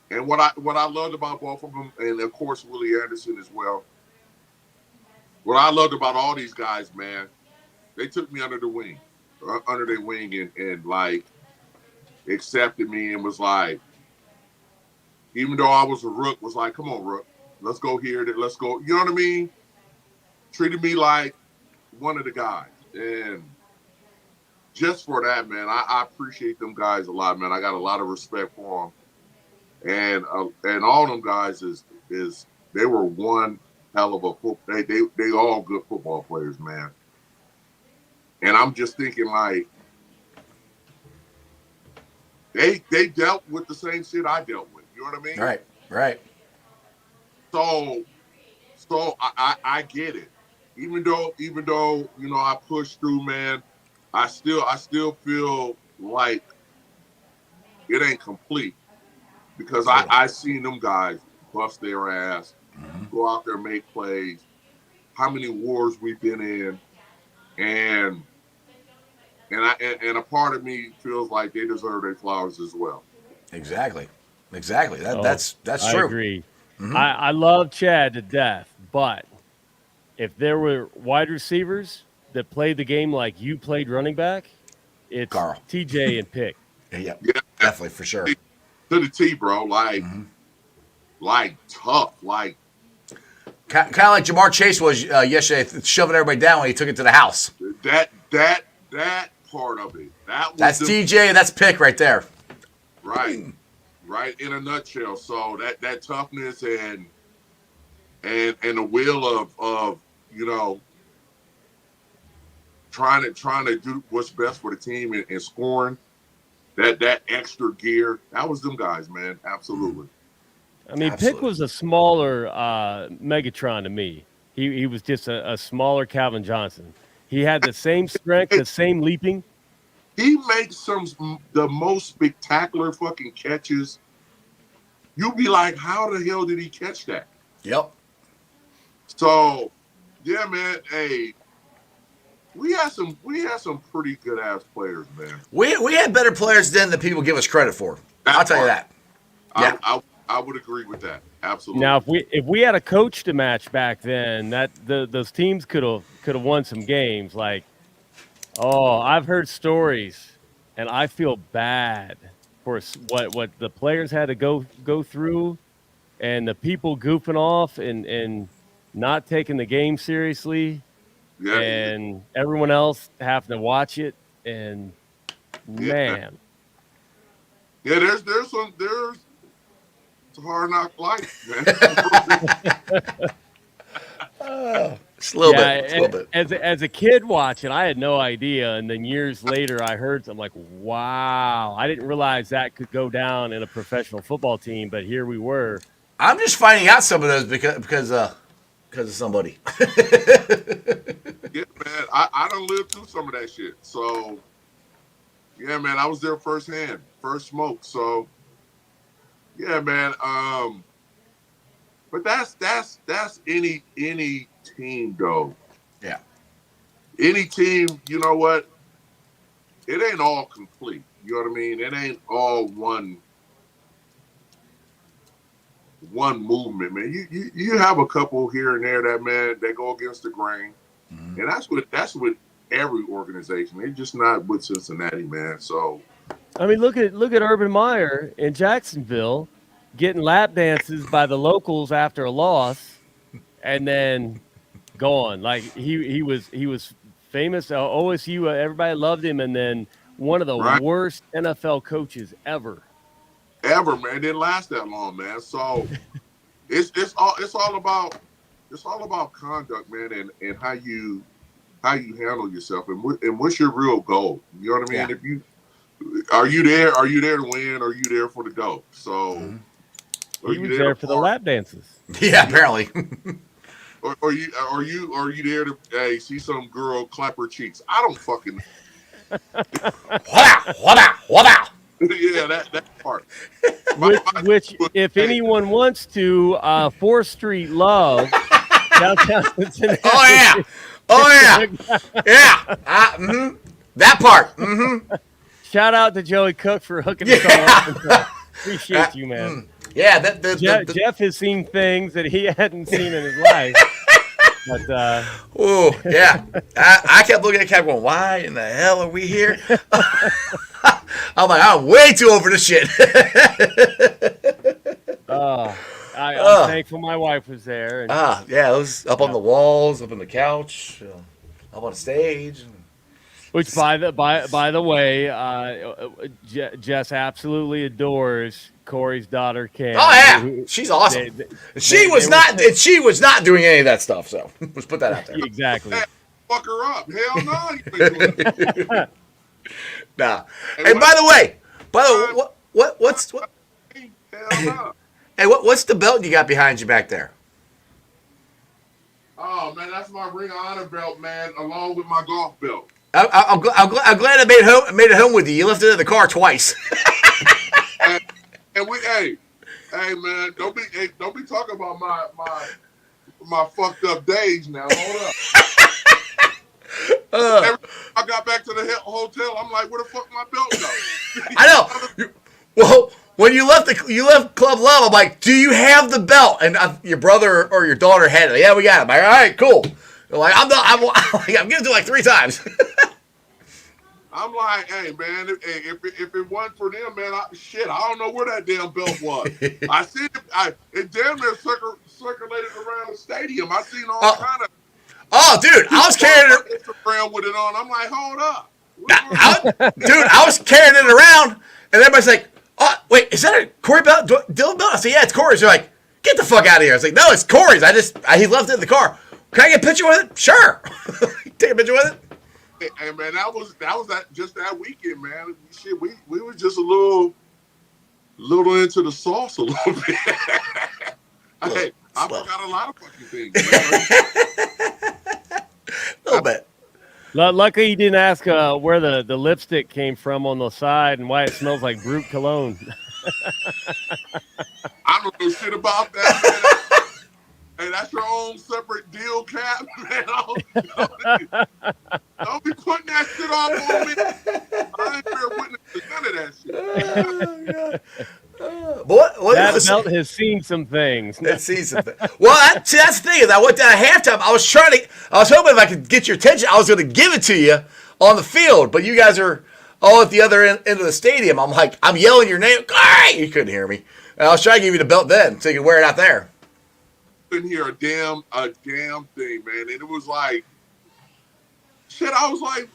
And what I loved about both of them, and of course Willie Anderson as well. What I loved about all these guys, man, they took me under their wing and like accepted me and was like, even though I was a rook, was like, come on, rook, let's go here, let's go. You know what I mean? Treated me like one of the guys. And just for that, man, I appreciate them guys a lot, man. I got a lot of respect for them. And all them guys is they were one hell of a football. They all good football players, man. And I'm just thinking like, they dealt with the same shit I dealt with. You know what I mean? Right. So I get it. Even though you know I pushed through, man, I still feel like it ain't complete because I seen them guys bust their ass, go out there, make plays. How many wars we've been in, and a part of me feels like they deserve their flowers as well. Exactly. That's true. I agree. I love Chad to death, but if there were wide receivers that played the game like you played running back, it's Carl, TJ, and Pick. Yeah, definitely for sure. To the T, bro. Like tough, like kind of like Jamar Chase was yesterday, shoving everybody down when he took it to the house. That part of it. That's TJ and that's Pick right there. Right in a nutshell. So that toughness and the will of you know trying to do what's best for the team and scoring that extra gear, that was them guys, man. Absolutely. I mean, Pick was a smaller Megatron to me. He was just a smaller Calvin Johnson. He had the same strength, the same leaping. He makes the most spectacular fucking catches. You'll be like, how the hell did he catch that? Yep. So, yeah, man. Hey, we had some pretty good ass players, man. We had better players than the people give us credit for. I'll tell you that. Yeah. I would agree with that. Absolutely. Now, if we had a coach to match back then, those teams could have won some games. Like, I've heard stories, and I feel bad for what the players had to go through, and the people goofing off and not taking the game seriously, and everyone else having to watch it. And man, there's it's a hard knock life, man. Just a little bit. As a kid watching, I had no idea, and then years later, I heard something like, "Wow, I didn't realize that could go down in a professional football team." But here we were. I'm just finding out some of those because of somebody. Yeah, man. I done lived through some of that shit. So, yeah, man, I was there firsthand, first smoke. So, yeah, man. But that's any team though. Yeah. Any team, you know what? It ain't all complete. You know what I mean? It ain't all one movement, man. You have a couple here and there that, man, they go against the grain. Mm-hmm. And that's with every organization. It's just not with Cincinnati, man. So I mean, look at Urban Meyer in Jacksonville getting lap dances by the locals after a loss and then gone. Like he was famous. OSU, everybody loved him, and then one of the worst NFL coaches ever. Ever, man. It didn't last that long, man. So it's all about conduct, man, and how you handle yourself, and what's your real goal. You know what I mean? Yeah. If are you there to win? Or are you there for the go? So he was there for the lap dances. Yeah, apparently. Or are you there to see some girl clap her cheeks? I don't fucking. What out? Yeah, that part. Which, if anyone wants to, 4th Street Love, downtown Cincinnati. Oh yeah. That part. Mm-hmm. Shout out to Joey Cook for hooking us all up. Appreciate you, man. Yeah, Jeff has seen things that he hadn't seen in his life. But yeah. I kept looking at Cap going, why in the hell are we here? I'm like, I'm way too over this shit. I'm thankful my wife was there. And, yeah, it was up on the walls, up on the couch, up on the stage. Which, by the way, Jess absolutely adores Corey's daughter, Cam. Oh yeah, she's awesome. She was not doing any of that stuff. So let's put that out there. Exactly. Fuck her up. Hell no. Nah. And by the way, what's Hell no. Hey, what's the belt you got behind you back there? Oh man, that's my Ring of Honor belt, man, along with my golf belt. I'm glad I made it home with you. You left it in the car twice. and we, hey man, don't be talking about my fucked up days now. Hold up. Every time I got back to the hotel, I'm like, where the fuck my belt go? I know. Well, when you left Club Love, I'm like, do you have the belt? And your brother or your daughter had it. Yeah, we got it. I'm like, all right, cool. They're like, I'm giving it to like 3 times. I'm like, hey man, if it wasn't for them, man, I don't know where that damn belt was. I see it damn near circulated around the stadium. I seen all kind of. Oh, dude, I was carrying it Instagram with it on. I'm like, hold up, I was carrying it around, and everybody's like, oh, wait, is that a Corey belt? Dylan belt? I said, yeah, it's Corey's. They're like, get the fuck out of here. I was like, no, it's Corey's. He left it in the car. Can I get a picture with it? Sure. Take a picture with it. Hey man, that was just that weekend, man. Shit, we was just a little into the sauce a little bit. I forgot a lot of fucking things. A little bit. Luckily, you didn't ask where the lipstick came from on the side and why it smells like Brute cologne. I don't know shit about that, man. Hey, that's your own separate deal, Cap, man. Don't be putting that shit off on me. I ain't fair witness to none of that shit. Oh, what That belt has seen some things. It's seen some things. Well, that's the thing is, I went down at halftime. I was hoping if I could get your attention, I was going to give it to you on the field, but you guys are all at the other end of the stadium. I'm yelling your name. You couldn't hear me. And I was trying to give you the belt then, so you could wear it out there. Couldn't hear a damn thing, man. And it was like, shit. I was like,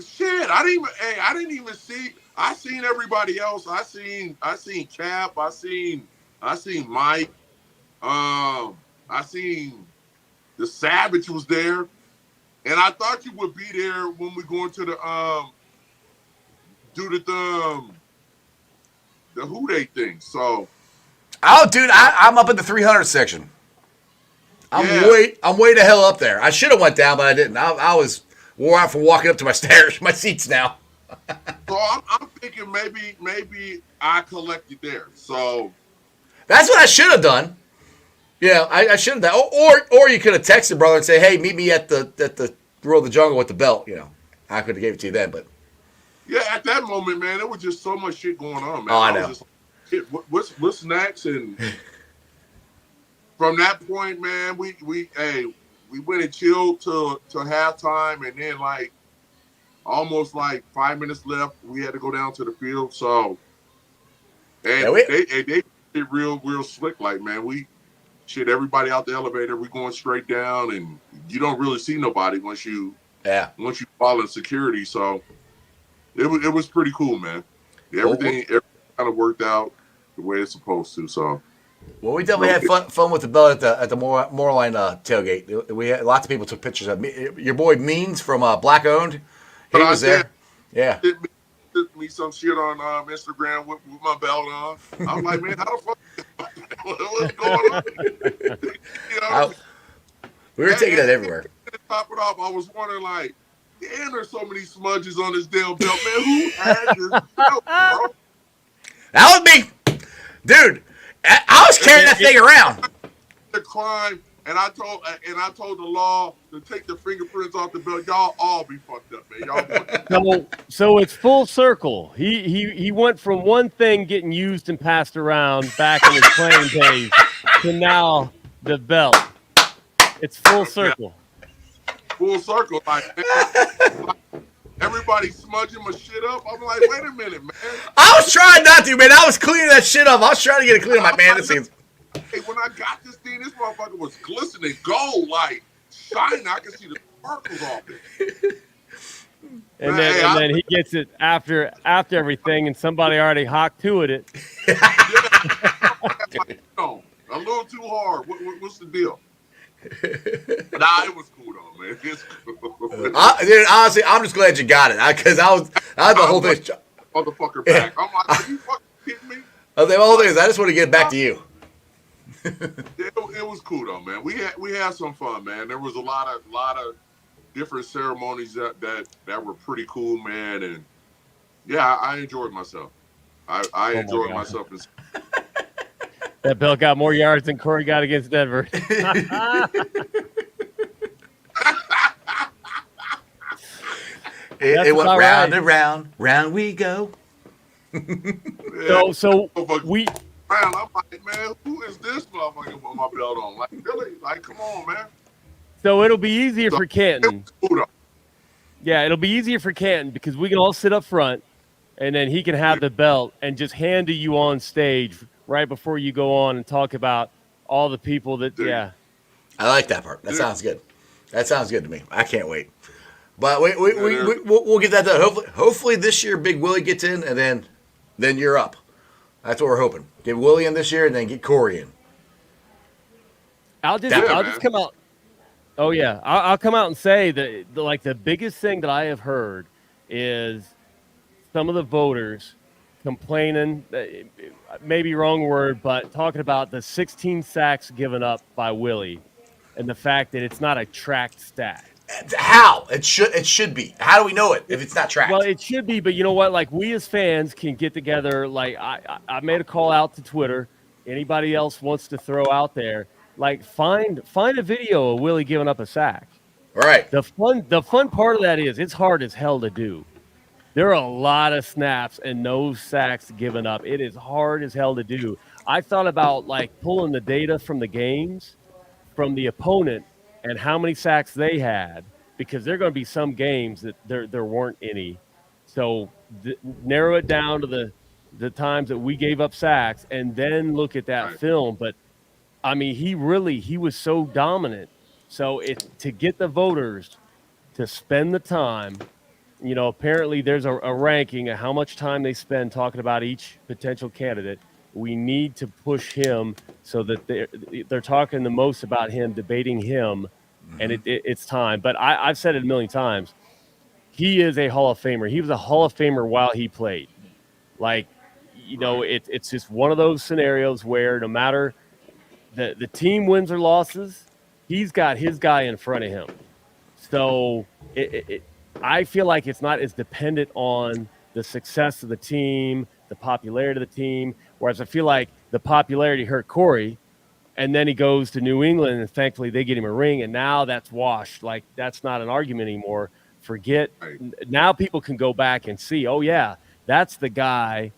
shit. I didn't even see. I seen everybody else. I seen Cap. I seen Mike. I seen the Savage was there, and I thought you would be there when we going to the do the Who Dey thing. So, oh, dude, I'm up in the 300 section. I'm way the hell up there. I should have went down, but I didn't. I was wore out from walking up to my seats now. So I'm thinking maybe I collected there. So that's what I should have done. Yeah, I should have done. Or you could have texted brother and say, "Hey, meet me at the Roar of the Jungle with the belt." You know, I could have gave it to you then, but yeah, at that moment, man, there was just so much shit going on, man. Oh, I know. was just like, shit, what's next? And from that point, man, we went and chilled till halftime, and then like almost like 5 minutes left, we had to go down to the field. So, and they did real slick, like, man, we shit everybody out the elevator. We going straight down, and you don't really see nobody once you fall in security. So it was pretty cool, man. Everything kind of worked out the way it's supposed to. So. Well, we definitely had fun with the belt at the Moorline tailgate. We had lots of people took pictures of me. Your boy Means from Black Owned. He was there. Yeah. Sent me some shit on Instagram with my belt on. I'm like, man, how the fuck? What's going on? You know? We were taking that everywhere. To top it off, I was wondering, like, damn, there's so many smudges on this damn belt, man. Who had this belt, bro? That was me, dude. I was carrying that thing around. The crime, and I told the law to take the fingerprints off the belt. Y'all all be fucked up, man. Y'all. So it's full circle. He went from one thing getting used and passed around back in his playing days to now the belt. It's full circle. Full circle, like. Everybody smudging my shit up. I'm like, wait a minute, man. I was trying not to, man. I was cleaning that shit up. I was trying to get it clean. I'm like, man, this thing's... Hey, when I got this thing, this motherfucker was glistening gold, like shining. I can see the sparkles off it. And then he gets it after everything, and somebody already hocked to it. No, a little too hard. What's the deal? Nah, it was cool though, man. It's cool. Dude, honestly, I'm just glad you got it because I was the whole thing. Motherfucker back. I'm like, are you fucking kidding me? The whole thing is, I just want to get back to you. It was cool though, man. We had some fun, man. There was a lot of different ceremonies that were pretty cool, man. And yeah, I enjoyed myself. I enjoyed myself. That belt got more yards than Corey got against Denver. It went round and round we go. So we. Man, I'm like, man, who is this motherfucker with my belt on? Like, really? Like, come on, man. So it'll be easier for Canton. Cool. Yeah, it'll be easier for Canton because we can all sit up front, and then he can have the belt and just hand to you on stage right before you go on and talk about all the people that. Yeah. I like that part. That sounds good. That sounds good to me. I can't wait. But we'll get that done. Hopefully this year Big Willie gets in, and then you're up. That's what we're hoping. Get Willie in this year, and then get Corey in. I'll just come out. Oh yeah, I'll come out and say that the biggest thing that I have heard is some of the voters complaining, maybe wrong word, but talking about the 16 sacks given up by Willie and the fact that it's not a tracked stat. How? It should be. How do we know it if it's not tracked? Well, it should be, but you know what? Like, we as fans can get together. Like, I made a call out to Twitter. Anybody else wants to throw out there, like, find a video of Willie giving up a sack. Right. The fun part of that is it's hard as hell to do. There are a lot of snaps and no sacks given up. It is hard as hell to do. I thought about like pulling the data from the games from the opponent and how many sacks they had, because there are going to be some games that there weren't any. So narrow it down to the times that we gave up sacks and then look at that film. But I mean, he was so dominant. So to get the voters to spend the time, you know, apparently there's a ranking of how much time they spend talking about each potential candidate. We need to push him so that they're talking the most about him, debating him, and it's time. But I've said it a million times. He is a Hall of Famer. He was a Hall of Famer while he played. Like, you know, it's just one of those scenarios where no matter the team wins or losses, he's got his guy in front of him. So I feel like it's not as dependent on the success of the team, the popularity of the team, whereas I feel like the popularity hurt Corey, and then he goes to New England, and thankfully they get him a ring, and now that's washed. Like, that's not an argument anymore. Forget. Now people can go back and see, oh, yeah, that's the guy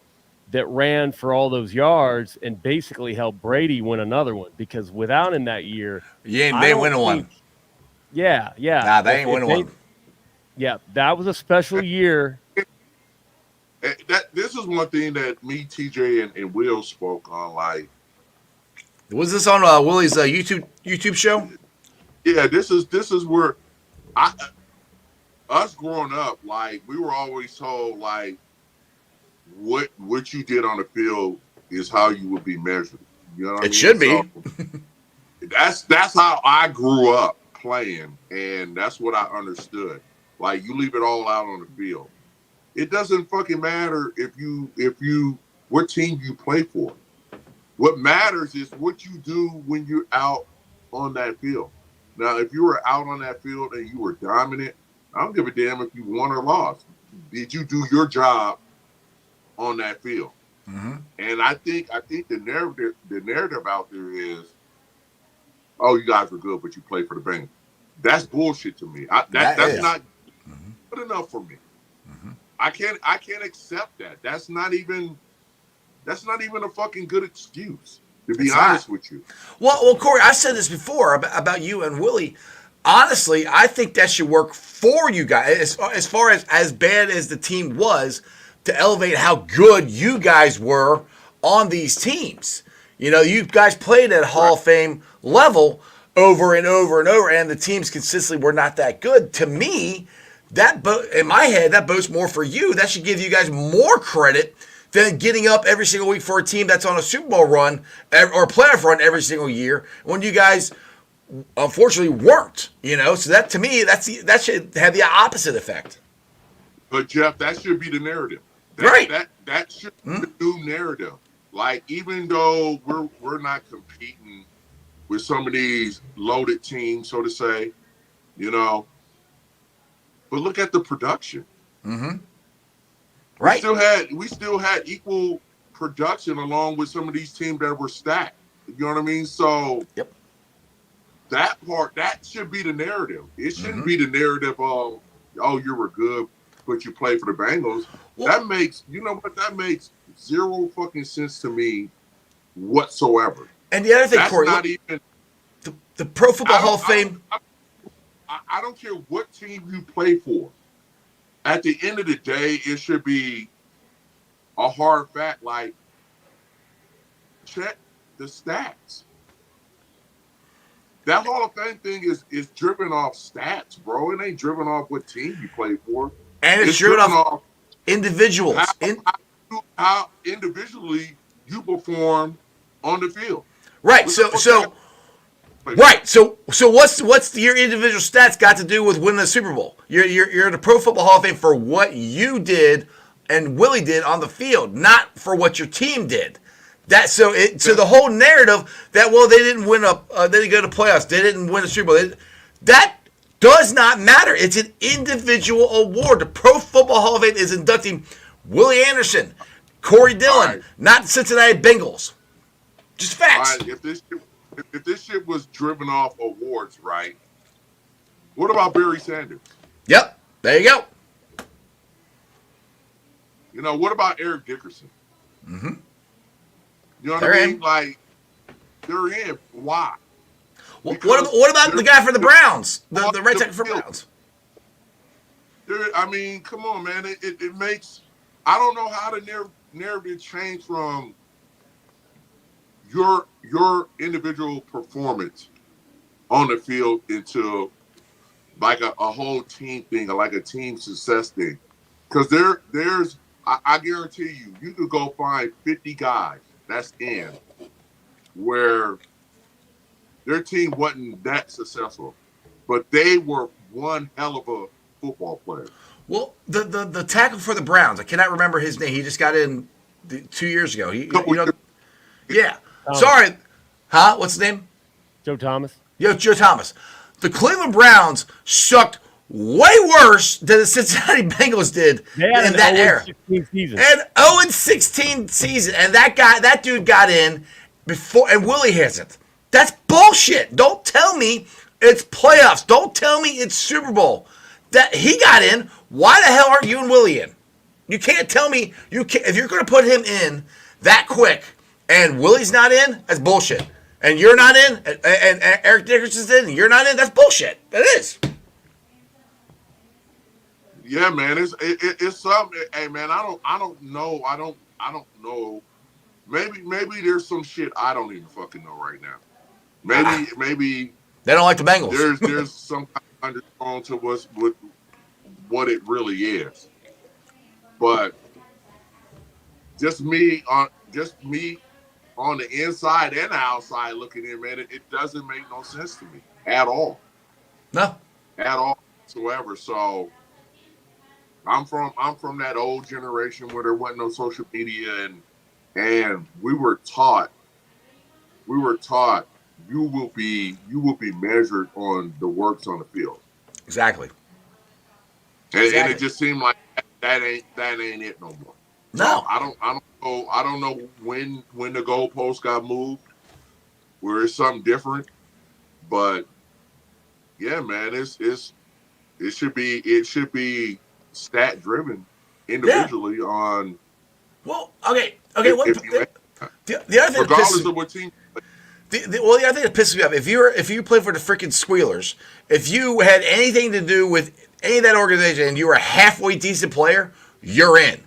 that ran for all those yards and basically helped Brady win another one, because without him that year, they ain't winning one. Yeah. Nah, they ain't winning one. Yeah, that was a special year. This is one thing that me, TJ, and Will spoke on. Like, was this on Willie's YouTube show? Yeah, this is where us growing up, like, we were always told, like, what you did on the field is how you would be measured. You know what I mean? It should be. So, that's how I grew up playing, and that's what I understood. Like, you leave it all out on the field. It doesn't fucking matter if you what team you play for. What matters is what you do when you're out on that field. Now, if you were out on that field and you were dominant, I don't give a damn if you won or lost. Did you do your job on that field? Mm-hmm. And I think the narrative out there is, oh, you guys were good, but you played for the Bengals. That's bullshit to me. That's not good enough for me. Mm-hmm. I can't accept that. That's not even a fucking good excuse, to be honest with you. Well, Corey, I've said this before about you and Willie. Honestly, I think that should work for you guys as far as bad as the team was, to elevate how good you guys were on these teams. You know, you guys played at Hall of Fame level over and over and over, and the teams consistently were not that good. To me, in my head, that bodes more for you. That should give you guys more credit than getting up every single week for a team that's on a Super Bowl run or a playoff run every single year when you guys unfortunately weren't. You know, so that to me, that should have the opposite effect. But Jeff, that should be the narrative. That should be the new narrative. Like, even though we're not competing with some of these loaded teams, so to say, you know, but look at the production. Mm-hmm. Right. We still had equal production along with some of these teams that were stacked. You know what I mean? So that should be the narrative. It shouldn't be the narrative of, oh, you were good, but you played for the Bengals. Well, that makes zero fucking sense to me whatsoever. And the other thing, that's Corey, not even the Pro Football Hall of Fame. I don't care what team you play for. At the end of the day, it should be a hard fact, like, check the stats. That Hall of Fame thing is driven off stats, bro. It ain't driven off what team you play for. And it's driven off individuals. How individually you perform on the field. Right. So what's your individual stats got to do with winning the Super Bowl? You're the Pro Football Hall of Fame for what you did and Willie did on the field, not for what your team did. So the whole narrative that they didn't win they didn't go to playoffs, they didn't win a Super Bowl. That does not matter. It's an individual award. The Pro Football Hall of Fame is inducting Willie Anderson, Corey Dillon, not the Cincinnati Bengals. Just facts. All right, if this shit was driven off awards, right? What about Barry Sanders? Yep, there you go. You know, what about Eric Dickerson? Mm-hmm. You know what They're I mean? in. Like, they're in. Why? What about the guy for the Browns? The right tackle for Browns? I mean, come on, man. It makes – I don't know how the narrative changed from your individual performance on the field into like a whole team thing, or like a team success thing. Because there's – I guarantee you could go find 50 guys that's in where their team wasn't that successful, but they were one hell of a football player. Well, the tackle for the Browns, I cannot remember his name. He just got in 2 years ago. Yeah. Sorry. Huh? What's his name? Joe Thomas. Joe Thomas. The Cleveland Browns sucked way worse than the Cincinnati Bengals did in that era. Season. And 0-16 season. And that dude got in before, and Willie hasn't. That's bullshit. Don't tell me it's playoffs. Don't tell me it's Super Bowl. That he got in. Why the hell aren't you and Willie in? You can't tell me if you're going to put him in that quick and Willie's not in. That's bullshit. And you're not in, and Eric Dickerson's in, and you're not in. That's bullshit. That is. Yeah, man. It's something. Hey, man. I don't know. I don't know. Maybe there's some shit I don't even fucking know right now. Maybe they don't like the Bengals. There's some kind of undertone to what it really is. But just me on the inside and the outside looking in, man, it doesn't make no sense to me at all. No, at all whatsoever. So I'm from that old generation where there wasn't no social media, and we were taught you will be measured on the works on the field. Exactly. And it just seemed like that ain't it no more. No, I don't know when the goalpost got moved, where it's something different, but yeah, man, it should be stat driven individually on. Well, okay. The other thing, regardless of what team. The other thing that pisses me off, if you played for the freaking Squealers, if you had anything to do with any of that organization and you were a halfway decent player, you're in.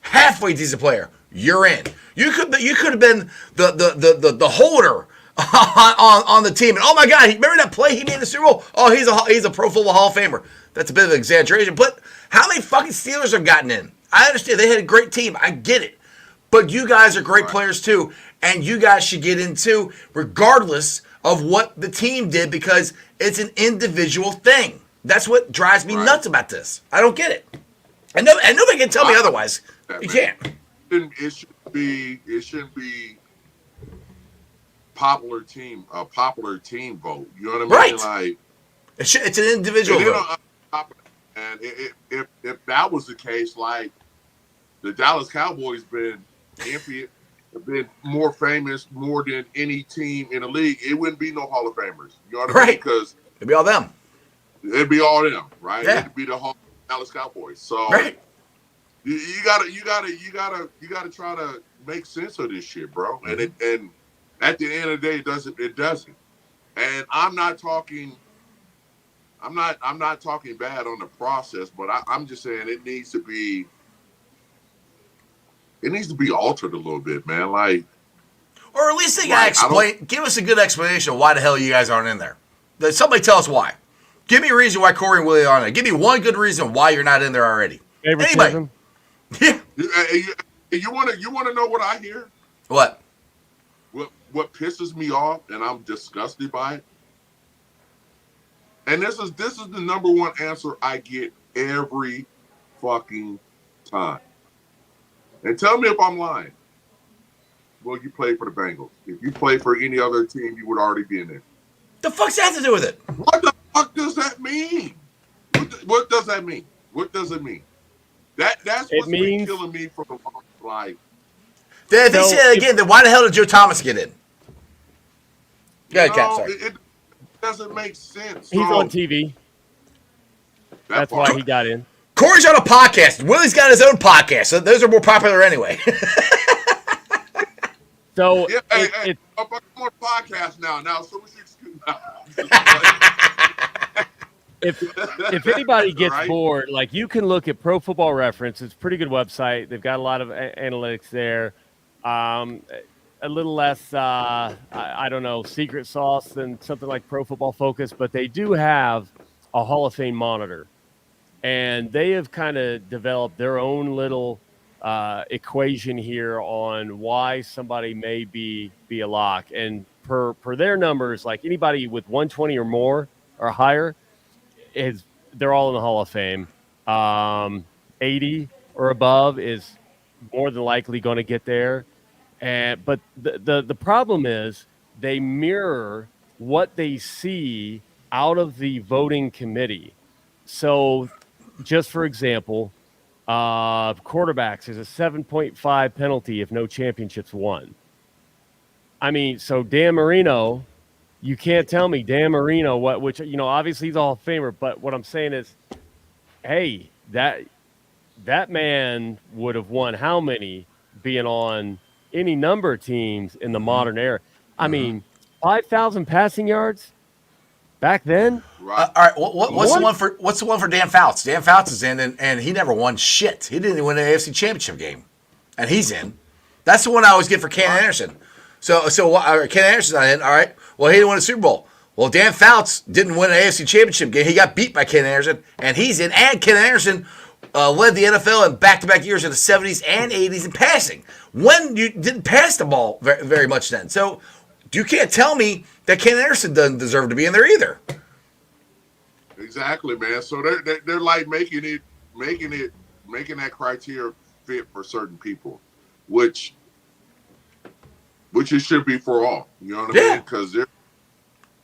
Halfway decent player, you're in. You could have been the holder on the team. And oh my God, remember that play he made in the Super Bowl? Oh, he's a Pro Football Hall of Famer. That's a bit of an exaggeration, but how many fucking Steelers have gotten in? I understand they had a great team. I get it. But you guys are great players too, and you guys should get in too, regardless of what the team did, because it's an individual thing. That's what drives me nuts about this. I don't get it. And nobody can tell me otherwise. You can't. It shouldn't be a popular team vote. You know what I mean? Like it's an individual vote. And if that was the case, like the Dallas Cowboys been more famous more than any team in the league, it wouldn't be no Hall of Famers. You know what I mean? Because it'd be all them. It'd be all them, right? Yeah. It'd be the Hall Dallas Cowboys. So you gotta try to make sense of this shit, bro. Mm-hmm. And at the end of the day, it doesn't. And I'm not talking bad on the process, but I'm just saying it needs to be altered a little bit, man. Like, or at least they gotta explain. Give us a good explanation of why the hell you guys aren't in there. Somebody tell us why. Give me a reason why Corey and Willie aren't in there. Give me one good reason why you're not in there already. Favoritism. Yeah. You want to know what I hear? What pisses me off, and I'm disgusted by it. And this is the number one answer I get every fucking time. And tell me if I'm lying. Well, you played for the Bengals. If you played for any other team, you would already be in there. The fuck's that have to do with it? What the fuck does that mean? What does that mean? What does it mean? That's what's been killing me for the like. They say that again, then why the hell did Joe Thomas get in? Go ahead, Cap, sorry. It doesn't make sense. He's on TV. That's why he got in. Corey's on a podcast. Willie's got his own podcast, so those are more popular anyway. So yeah, hey, I'm on a podcast now, so we should if anybody gets right? bored, like you can look at Pro Football Reference. It's a pretty good website. They've got a lot of analytics there. A little less, I don't know, secret sauce than something like Pro Football Focus, but they do have a Hall of Fame monitor. And they have kind of developed their own little equation here on why somebody may be a lock. And per their numbers, like anybody with 120 or more or higher, they're all in the Hall of Fame. 80 or above is more than likely going to get there. But the problem is they mirror what they see out of the voting committee. So just for example, quarterbacks is a 7.5 penalty if no championships won. I mean, so Dan Marino, you can't tell me Dan Marino which obviously he's a Hall of Famer, but what I'm saying is, hey, that man would have won how many being on any number of teams in the modern era. I mean, 5,000 passing yards back then. Right. All right, what's the one for Dan Fouts? Dan Fouts is in, and he never won shit. He didn't even win an AFC Championship game, and he's in. That's the one I always get for Ken Anderson. So Ken Anderson's not in. All right. Well, he didn't win a Super Bowl. Well, Dan Fouts didn't win an AFC Championship game. He got beat by Ken Anderson, and he's in. And Ken Anderson led the NFL in back-to-back years in the 70s and 80s in passing. When you didn't pass the ball very, very much then. So you can't tell me that Ken Anderson doesn't deserve to be in there either. Exactly, man. So they're like making that criteria fit for certain people, which it should be for all. You know what I mean? Because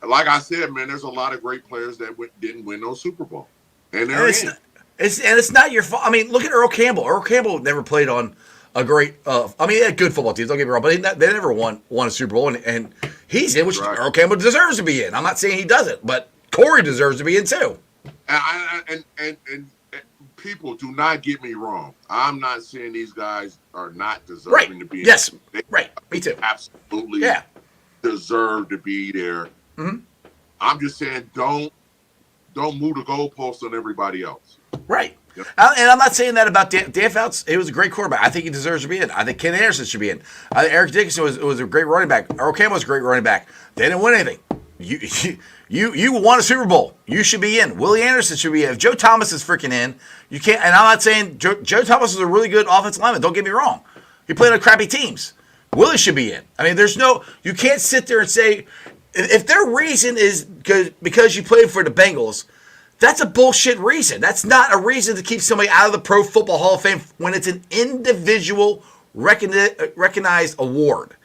like I said, man, there's a lot of great players that didn't win no Super Bowl, and they're in. It's not your fault. I mean, look at Earl Campbell. Earl Campbell never played on a great. He had good football teams. Don't get me wrong, but they never won a Super Bowl, and he's in, which right. Earl Campbell deserves to be in. I'm not saying he doesn't, but Corey deserves to be in too. And people, do not get me wrong. I'm not saying these guys are not deserving to be in. Yes, right. Me too. Absolutely, deserve to be there. Mm-hmm. I'm just saying, don't move the goalposts on everybody else. Right. Yep. And I'm not saying that about Dan Fouts. He was a great quarterback. I think he deserves to be in. I think Ken Anderson should be in. I think Eric Dickerson was a great running back. Earl Campbell was a great running back. They didn't win anything. You won a Super Bowl. You should be in. Willie Anderson should be in. If Joe Thomas is freaking in, you can't. And I'm not saying Joe Thomas is a really good offensive lineman. Don't get me wrong. He played on crappy teams. Willie should be in. I mean, you can't sit there and say, if their reason is because you played for the Bengals, that's a bullshit reason. That's not a reason to keep somebody out of the Pro Football Hall of Fame when it's an individual recognized award.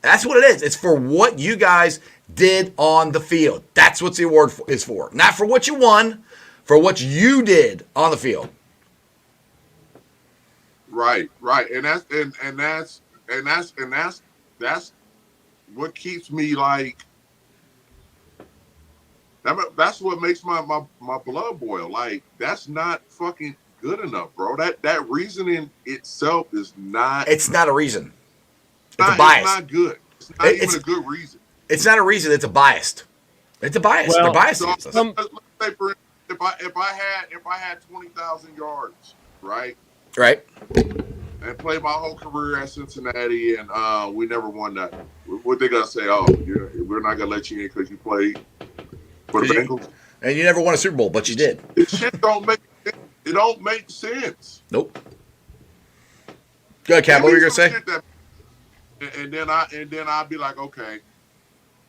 That's what it is. It's for what you guys did on the field. That's what the award is for. Not for what you won, for what you did on the field. Right. And that's what keeps me like. That's what makes my blood boil. Like, that's not fucking good enough, bro. That reasoning itself is not. It's not a reason. It's a bias. It's not good. It's not even a good reason. It's not a reason. It's a bias. It's a bias. Well, they're biased. So, let's say for if I had 20,000 yards, right, and played my whole career at Cincinnati, and we never won that. What they gonna say? Oh, we're not gonna let you in because you played for the Bengals, and you never won a Super Bowl, but you did. This shit don't make sense. Nope. Go ahead, Cam. What were you gonna say? And then I'd be like, okay,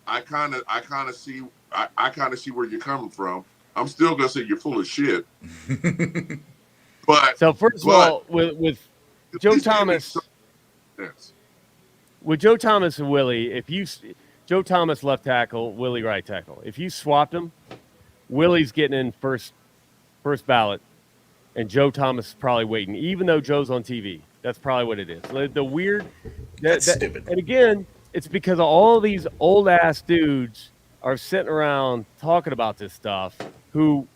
I kind of see where you're coming from. I'm still gonna say you're full of shit. But so first of all, with Joe least give me Thomas. some sense. With Joe Thomas and Willie, Joe Thomas left tackle, Willie right tackle. If you swapped them, Willie's getting in first ballot, and Joe Thomas is probably waiting, even though Joe's on TV. That's probably what it is. The weird. That's stupid. And again, it's because of all these old ass dudes are sitting around talking about this stuff. Who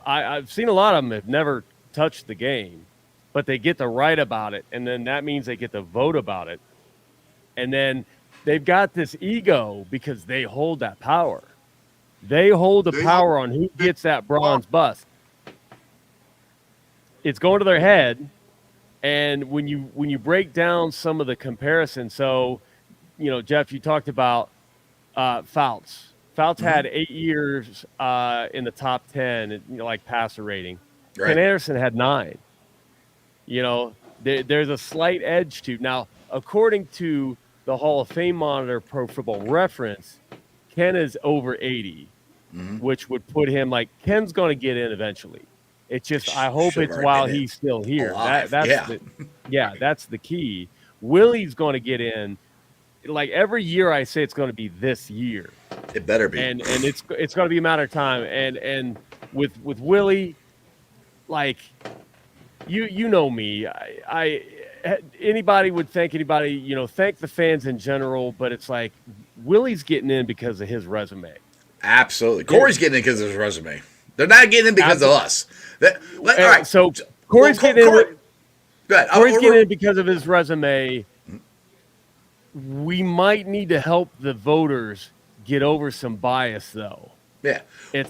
I've seen a lot of them have never touched the game, but they get to write about it, and then that means they get to vote about it. And then they've got this ego because they hold that power. They hold the power on who gets that bronze bust. It's going to their head. And when you break down some of the comparisons, so, Jeff, you talked about Fouts. Fouts had 8 years in the top 10, like passer rating. Right. Ken Anderson had 9. There's a slight edge to. Now, according to the Hall of Fame monitor, Pro Football Reference, Ken is over 80, which would put him Ken's going to get in eventually. It's just I hope it's while he's still here. That's the key. Willie's going to get in. Every year I say it's going to be this year. It better be. And it's going to be a matter of time. And with Willie, you know me. Anybody would thank anybody, thank the fans in general, but it's Willie's getting in because of his resume. Absolutely. Corey's getting in because of his resume. They're not getting in because of us. All right. So Corey's getting in. Go ahead. Corey's getting in because of his resume. We might need to help the voters get over some bias, though. Yeah. It's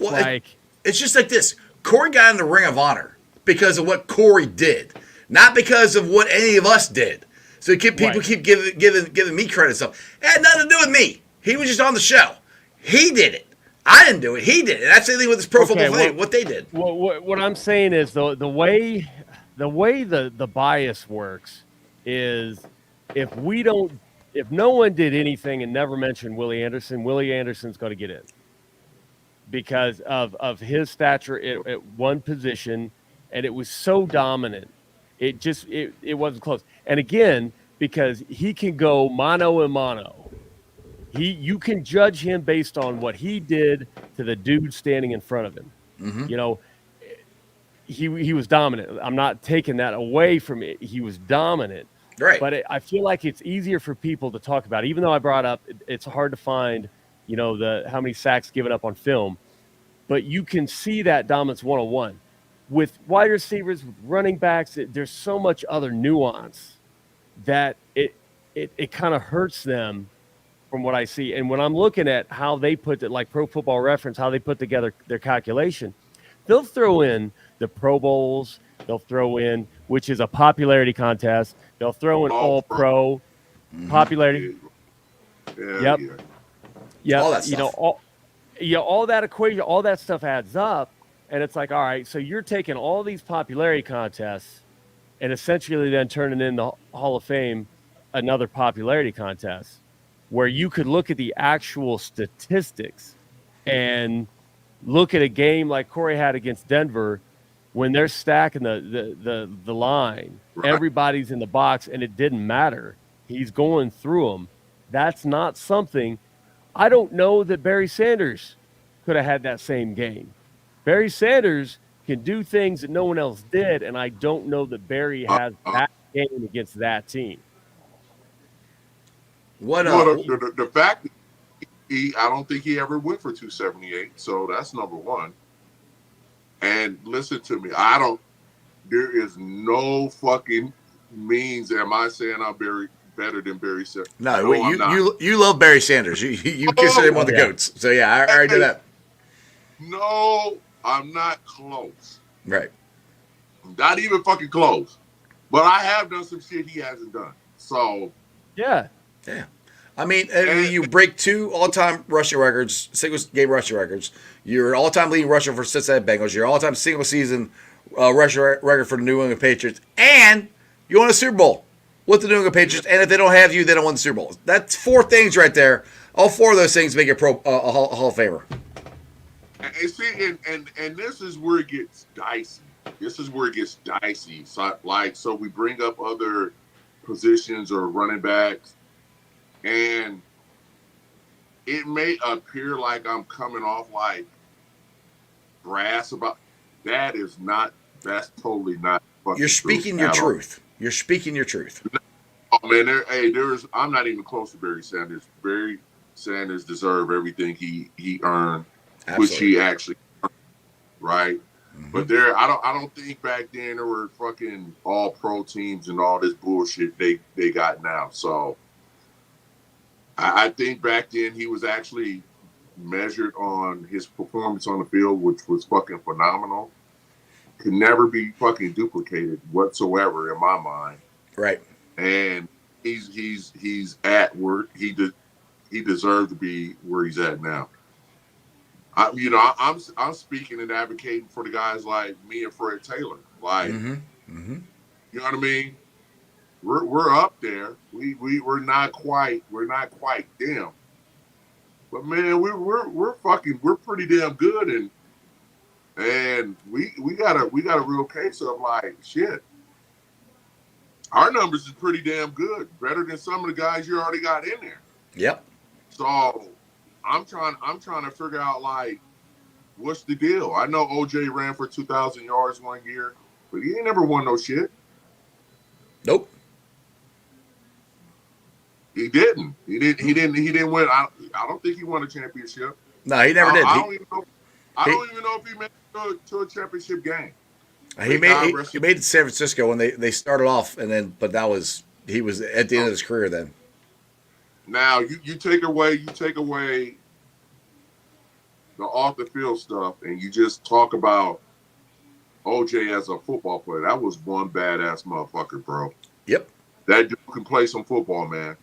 it's just like this. Corey got in the Ring of Honor because of what Corey did, not because of what any of us did. So people keep giving me credit. Stuff. It had nothing to do with me. He was just on the show. He did it. I didn't do it. He did it. That's the thing with this pro football thing. What they did. What I'm saying is the way the bias works is if no one did anything and never mentioned Willie Anderson's going to get in because of his stature at one position, and it was so dominant. It wasn't close. And again, because he can go mano a mano. You can judge him based on what he did to the dude standing in front of him. Mm-hmm. He was dominant. I'm not taking that away from it. He was dominant. Right. But I feel like it's easier for people to talk about. Even though I brought up, it's hard to find, how many sacks given up on film. But you can see that dominance one-on-one. With wide receivers, with running backs, there's so much other nuance that it kind of hurts them from what I see. And when I'm looking at how they put it, like Pro Football Reference, how they put together their calculation, they'll throw in the Pro Bowls, they'll throw in, which is a popularity contest, they'll throw in All-Pro, popularity. Yeah, Yep. All that stuff. All that equation, all that stuff adds up, and it's all right, so you're taking all these popularity contests and essentially then turning in the Hall of Fame another popularity contest, where you could look at the actual statistics and look at a game like Corey had against Denver when they're stacking the line. Right. Everybody's in the box, and it didn't matter. He's going through them. That's not something – I don't know that Barry Sanders could have had that same game. Barry Sanders can do things that no one else did, and I don't know that Barry has that game against that team. The fact I don't think he ever went for 278, so that's number one. And listen to me, there is no fucking means am I saying I'm better than Barry Sanders. No, you love Barry Sanders. You consider him one of the GOATs. So yeah, I already did that. No, I'm not close. Right. Not even fucking close. But I have done some shit he hasn't done. So yeah. I mean, you break 2 all-time rushing records, single-game rushing records. You're an all-time leading rusher for Cincinnati Bengals. You're an all-time single-season rushing record for the New England Patriots. And you won a Super Bowl with the New England Patriots. And if they don't have you, they don't win the Super Bowl. That's 4 things right there. All 4 of those things make you a Hall of Famer. And see, and this is where it gets dicey. this is where it gets dicey. So we bring up other positions or running backs, and it may appear like I'm coming off like brass about that. Is not. That's totally not fucking You're true speaking your at all. truth. You're speaking your truth. Oh man, there's. I'm not even close to Barry Sanders. Barry Sanders deserved everything he earned, which Absolutely. he actually right. But I don't think back then there were fucking all pro teams and all this bullshit they got now. So I think back then he was actually measured on his performance on the field, which was fucking phenomenal. Could never be fucking duplicated whatsoever in my mind. Right. And he's at where he deserved to be where he's at now. I'm speaking and advocating for the guys like me and Fred Taylor. Like, you know what I mean? We're up there. We're not quite them. But man, we're pretty damn good, and we got a real case of like shit. Our numbers is pretty damn good, better than some of the guys you already got in there. Yep. So I'm trying to figure out like what's the deal. I know OJ ran for 2,000 yards one year, but he ain't never won no shit. Nope. He didn't. He didn't win. I don't think he won a championship. No, he never did. I don't even know. I don't even know if he made it to a championship game. He made it to San Francisco when they started off, and then but he was at the end of his career then. Now you take away the off the field stuff, and you just talk about OJ as a football player. That was one badass motherfucker, bro. Yep. That dude can play some football, man.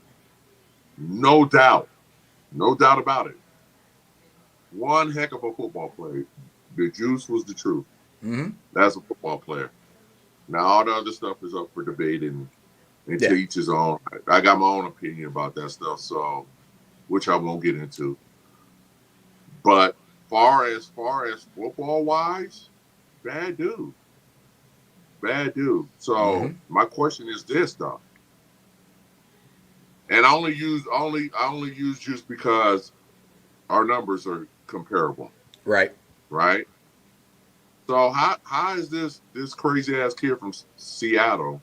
No doubt about it. One heck of a football player. The juice was the truth. That's a football player. Now all the other stuff is up for debate and to each his own. I got my own opinion about that stuff, so which I won't get into. But far as football wise, bad dude. So my question is this though, and I only use just because our numbers are comparable. Right. So how is this crazy ass kid from Seattle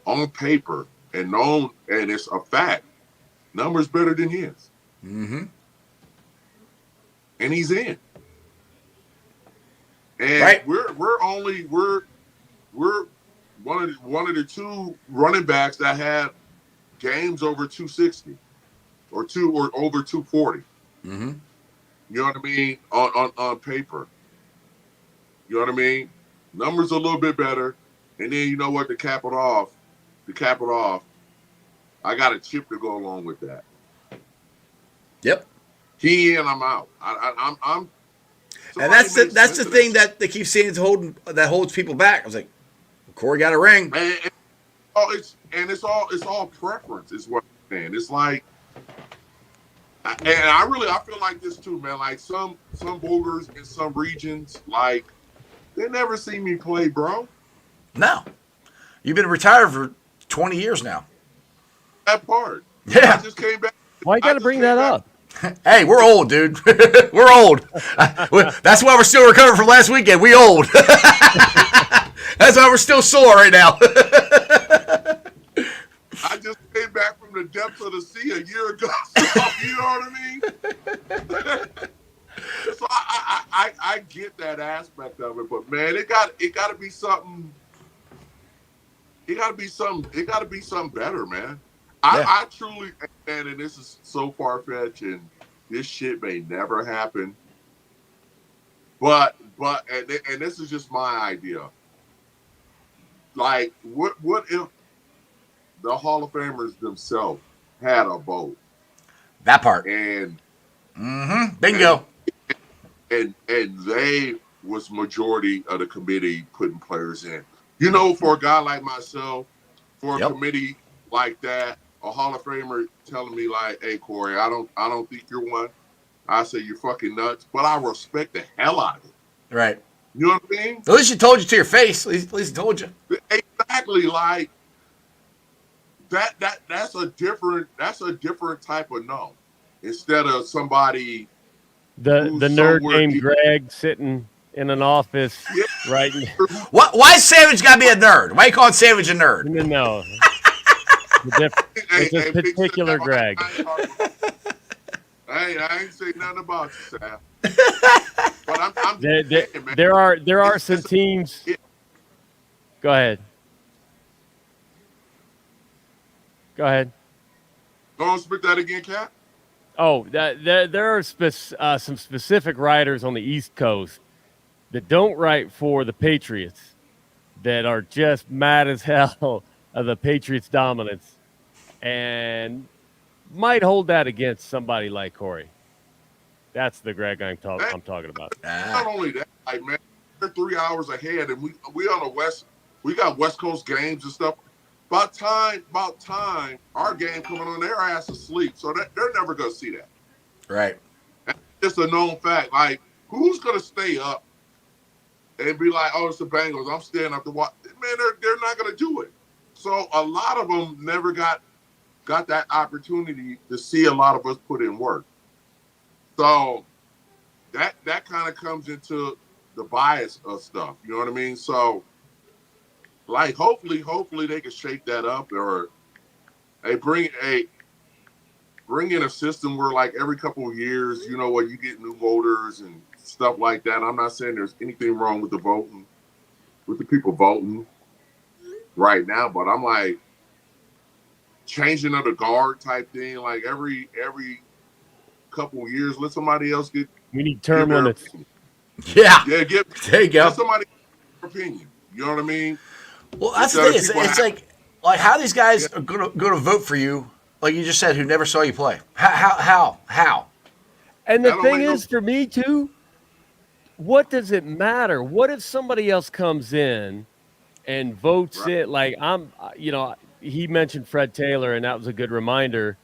on paper and known, and it's a fact, numbers better than his? And he's in. And we're one of the two running backs that had games over 260 or over 240. You know what I mean? On paper. You know what I mean? Numbers a little bit better. And then you know what, to cap it off, I got a chip to go along with that. Yep. He in, I'm out. I'm and that's the thing that they keep saying that holds people back. I was like, well, Corey got a ring. It's all preference is what I'm saying. It's like, and I feel like this too, man. Like some voters in some regions, like they never see me play, bro. No, you've been retired for 20 years now. That part. Yeah. I just came back. Why you got to bring that up? Hey, we're old, dude. We're old. That's why we're still recovering from last weekend. We old. That's why we're still sore right now. I just came back from the depths of the sea a year ago. So, you know what I mean? So I get that aspect of it, but man, it got to be something. It got to be something better, man. I truly, and this is so far fetched, and this shit may never happen. But and this is just my idea. Like, what if the Hall of Famers themselves had a vote? That part. And bingo. And they was majority of the committee putting players in. You know, for a guy like myself, for a committee like that, a Hall of Famer telling me like, "Hey, Corey, I don't think you're one. I say you're fucking nuts, but I respect the hell out of it. Right. You know what I mean? At least he told you to your face. At least he told you. Exactly. Like that's a different type of no. Instead of somebody The who's nerd somewhere named deep. Greg sitting in an office, Yeah. right? Why is Savage got to be a nerd? Why you calling Savage a nerd? No. It's a Big particular Sam, Greg. I ain't saying nothing about you, Sam. But I'm There, just saying, man. there are some It's- teams. it- Go ahead. Go ahead. Don't spit that again, Cap. Oh, there are some specific writers on the East Coast that don't write for the Patriots that are just mad as hell of the Patriots' dominance and might hold that against somebody like Corey. That's the Greg I'm talking about. Not only that, like man, we're 3 hours ahead, and we on the west. We got West Coast games and stuff. About time, our game coming on, their ass asleep, so that they're never gonna see that. Right. It's a known fact. Like, who's gonna stay up and be like, "Oh, it's the Bengals. I'm staying up to watch." Man, they're not gonna do it. So a lot of them never got that opportunity to see a lot of us put in work. So that kind of comes into the bias of stuff. You know what I mean? So, like, hopefully they can shake that up, or bring in a system where, like, every couple of years, you know, where you get new voters and stuff like that. I'm not saying there's anything wrong with the voting, with the people voting right now, but I'm like, changing of the guard type thing, like every couple of years, let somebody else get. We need term limits. Yeah. Yeah, There you go. Let somebody give their opinion. You know what I mean? Well, that's the Instead thing. of It's people like how these guys are gonna vote for you, like you just said, who never saw you play. How? And the That don't thing make no- is, for me too, what does it matter? What if somebody else comes in and votes Right. it? Like he mentioned Fred Taylor, and that was a good reminder.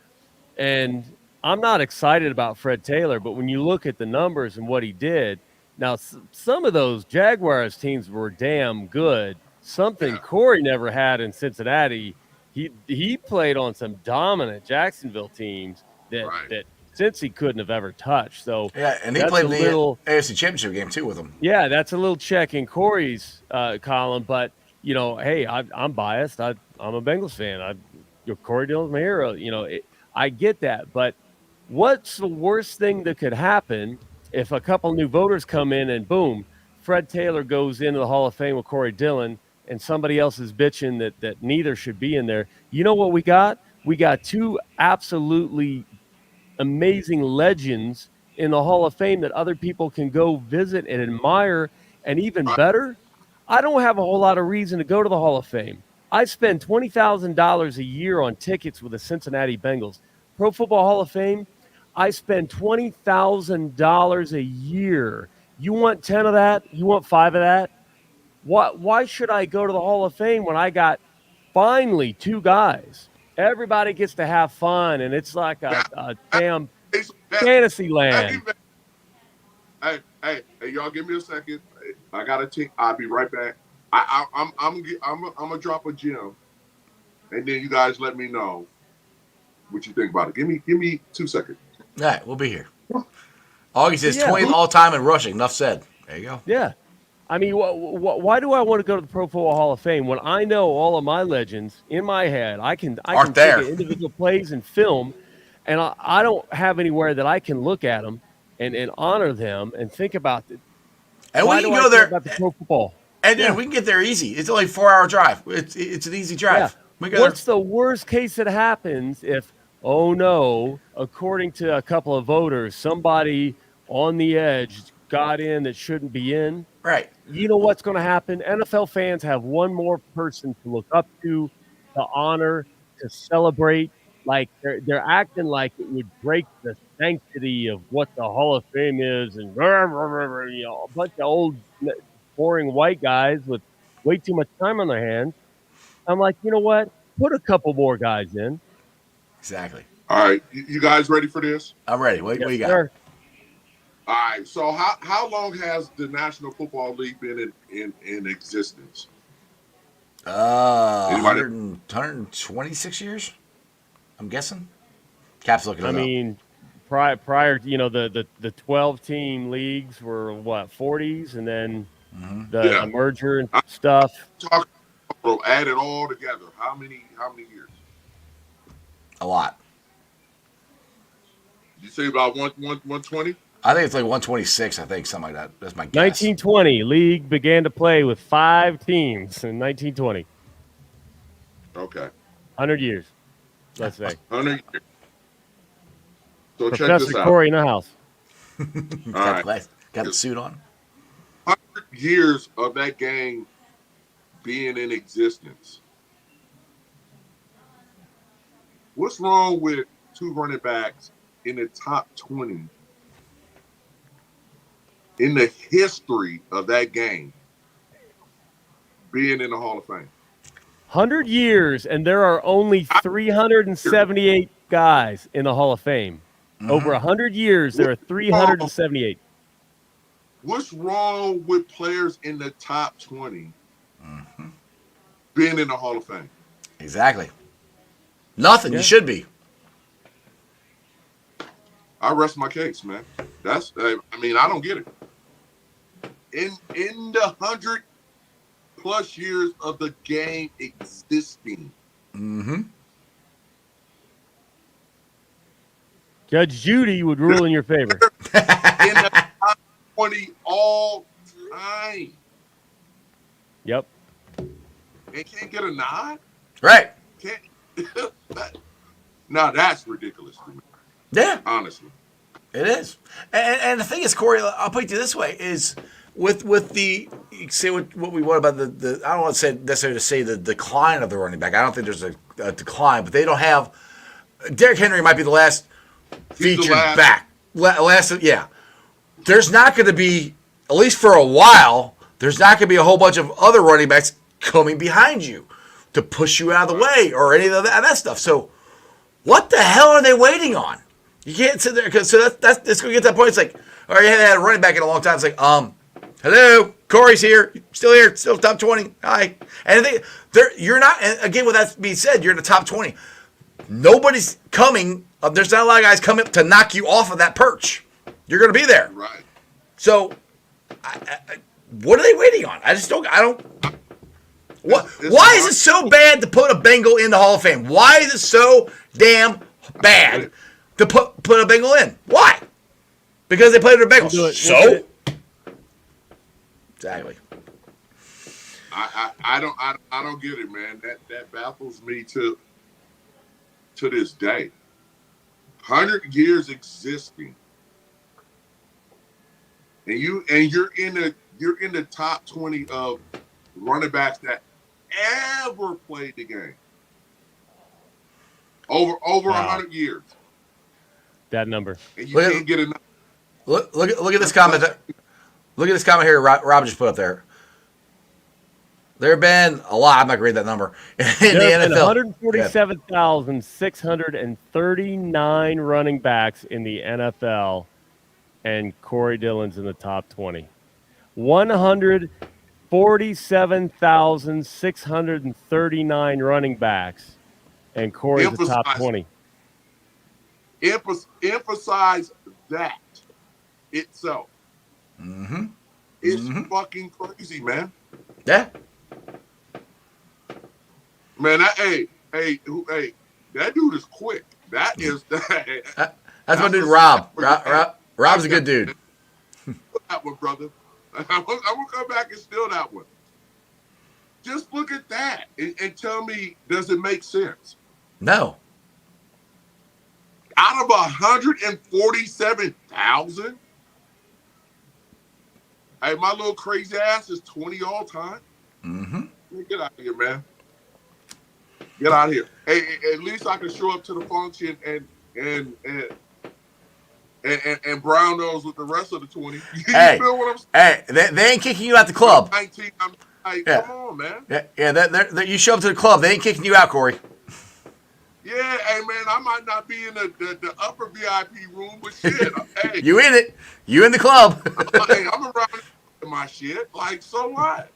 And I'm not excited about Fred Taylor, but when you look at the numbers and what he did, now some of those Jaguars teams were damn good. Something Yeah. Corey never had in Cincinnati. He played on some dominant Jacksonville teams that Right. that Cincy couldn't have ever touched. So Yeah, and he that's played a the little AFC Championship game too with them. yeah, that's a little check in Corey's column. But hey, I'm biased. I'm a Bengals fan. Corey Dillon's my hero. I get that, but what's the worst thing that could happen if a couple new voters come in and boom, Fred Taylor goes into the Hall of Fame with Corey Dillon, and somebody else is bitching that neither should be in there? You know what we got? We got two absolutely amazing legends in the Hall of Fame that other people can go visit and admire. And even better, I don't have a whole lot of reason to go to the Hall of Fame. I spend $20,000 a year on tickets with the Cincinnati Bengals. Pro Football Hall of Fame, I spend $20,000 a year. You want 10 of that? You want 5 of that? Why should I go to the Hall of Fame when I got finally two guys? Everybody gets to have fun, and it's like a damn fantasy land. Hey, y'all, give me a second. I gotta take. I'll be right back. I'm gonna drop a gem, and then you guys let me know what you think about it. Give me 2 seconds. All right, we'll be here. August is Yeah. 20th all time in rushing. Enough said. There you go. Yeah. I mean, why do I want to go to the Pro Football Hall of Fame when I know all of my legends in my head? I can Aren't take there. individual plays and film, and I don't have anywhere that I can look at them and honor them and think about it. And Why we can do I go care there, about the pro football. and Yeah. we can get there easy. It's only a 4-hour drive. It's an easy drive. Yeah. We go What's the worst case that happens if, oh no, according to a couple of voters, somebody on the edge got in that shouldn't be in? there. Right. You know what's going to happen? NFL fans have one more person to look up to honor, to celebrate. Like they're acting like it would break the sanctity of what the Hall of Fame is, and a bunch of old, boring white guys with way too much time on their hands. I'm like, you know what? Put a couple more guys in. Exactly. All right, you guys ready for this? I'm ready. What you got? Sir. All right. So how long has the National Football League been in existence? 100, 126 years, I'm guessing. Cap's looking it I up. mean, prior, the 12-team leagues were what 40s, and then the Yeah. merger and I'm stuff. talking about add it all together. How many years? A lot. You say about 120? I think it's like 126. I think something like that. That's my guess. 1920 league began to play with 5 teams in 1920. Okay. 100 years, let's say. 100 years. So check Professor this out. Corey in the house. All right. Got the suit on. 100 years of that game being in existence. What's wrong with 2 running backs in the top 20 in the history of that game being in the Hall of Fame? 100 years, and there are only 378 guys in the Hall of Fame. Over 100 years, there are 378. What's wrong with players in the top 20 being in the Hall of Fame? Exactly. Nothing. Yeah. You should be. I rest my case, man. I don't get it. In the 100+ years of the game existing, Judge Judy would rule in your favor. in the top 20 all time, Yep. and can't get a nod? Right. Can't. Now that's ridiculous to me. Yeah. Honestly. It is. And the thing is, Corey, I'll put it this way, is with the say what we want about the I don't want to say necessarily to say the decline of the running back. I don't think there's a decline, but they don't have Derrick Henry might be the last featured back. Yeah. There's not going to be, at least for a while, there's not going to be a whole bunch of other running backs coming behind you to push you out of the way or any of that stuff. So what the hell are they waiting on? You can't sit there because that's it's going to get to that point. It's like, all right, you haven't had a running back in a long time. It's like, hello, Corey's here, still top 20. Hi, and you're not. And again, with that being said, you're in the top 20. Nobody's coming. There's not a lot of guys coming to knock you off of that perch. You're going to be there. Right. So, what are they waiting on? I don't. What? Why is it so bad to put a Bengal in the Hall of Fame? Why is it so damn bad to put a Bengal in? Why? Because they played their Bengals. So? Exactly. I don't get it, man. That baffles me to this day. 100 years existing, and you're in the top 20 of running backs that ever played the game. Over 100 years. That number. And you can't get enough. Look at this comment. Look at this comment here. Rob just put up there. There have been a lot. I'm not going to read that number in there the NFL. 147,639 running backs in the NFL, and Corey Dillon's in the top 20. 147,639 running backs, and Corey's the top 20. Emphasize that itself. It's fucking crazy, man. Yeah. Man, hey, that dude is quick. That's my dude, Rob. Rob's a good dude. That one, brother. I'm gonna come back and steal that one. Just look at that and tell me, does it make sense? No. Out of 147,000, hey, my little crazy ass is 20 all time. Get out of here, man. Get out of here. Hey, at least I can show up to the function and brown nose with the rest of the 20. You feel what I'm saying? Hey, they ain't kicking you out the club. 19, I'm like, come on, man. Yeah, you show up to the club. They ain't kicking you out, Corey. Yeah, hey man, I might not be in the upper VIP room, but shit, hey, You in it? You in the club? hey, I'm around my shit. Like, so what?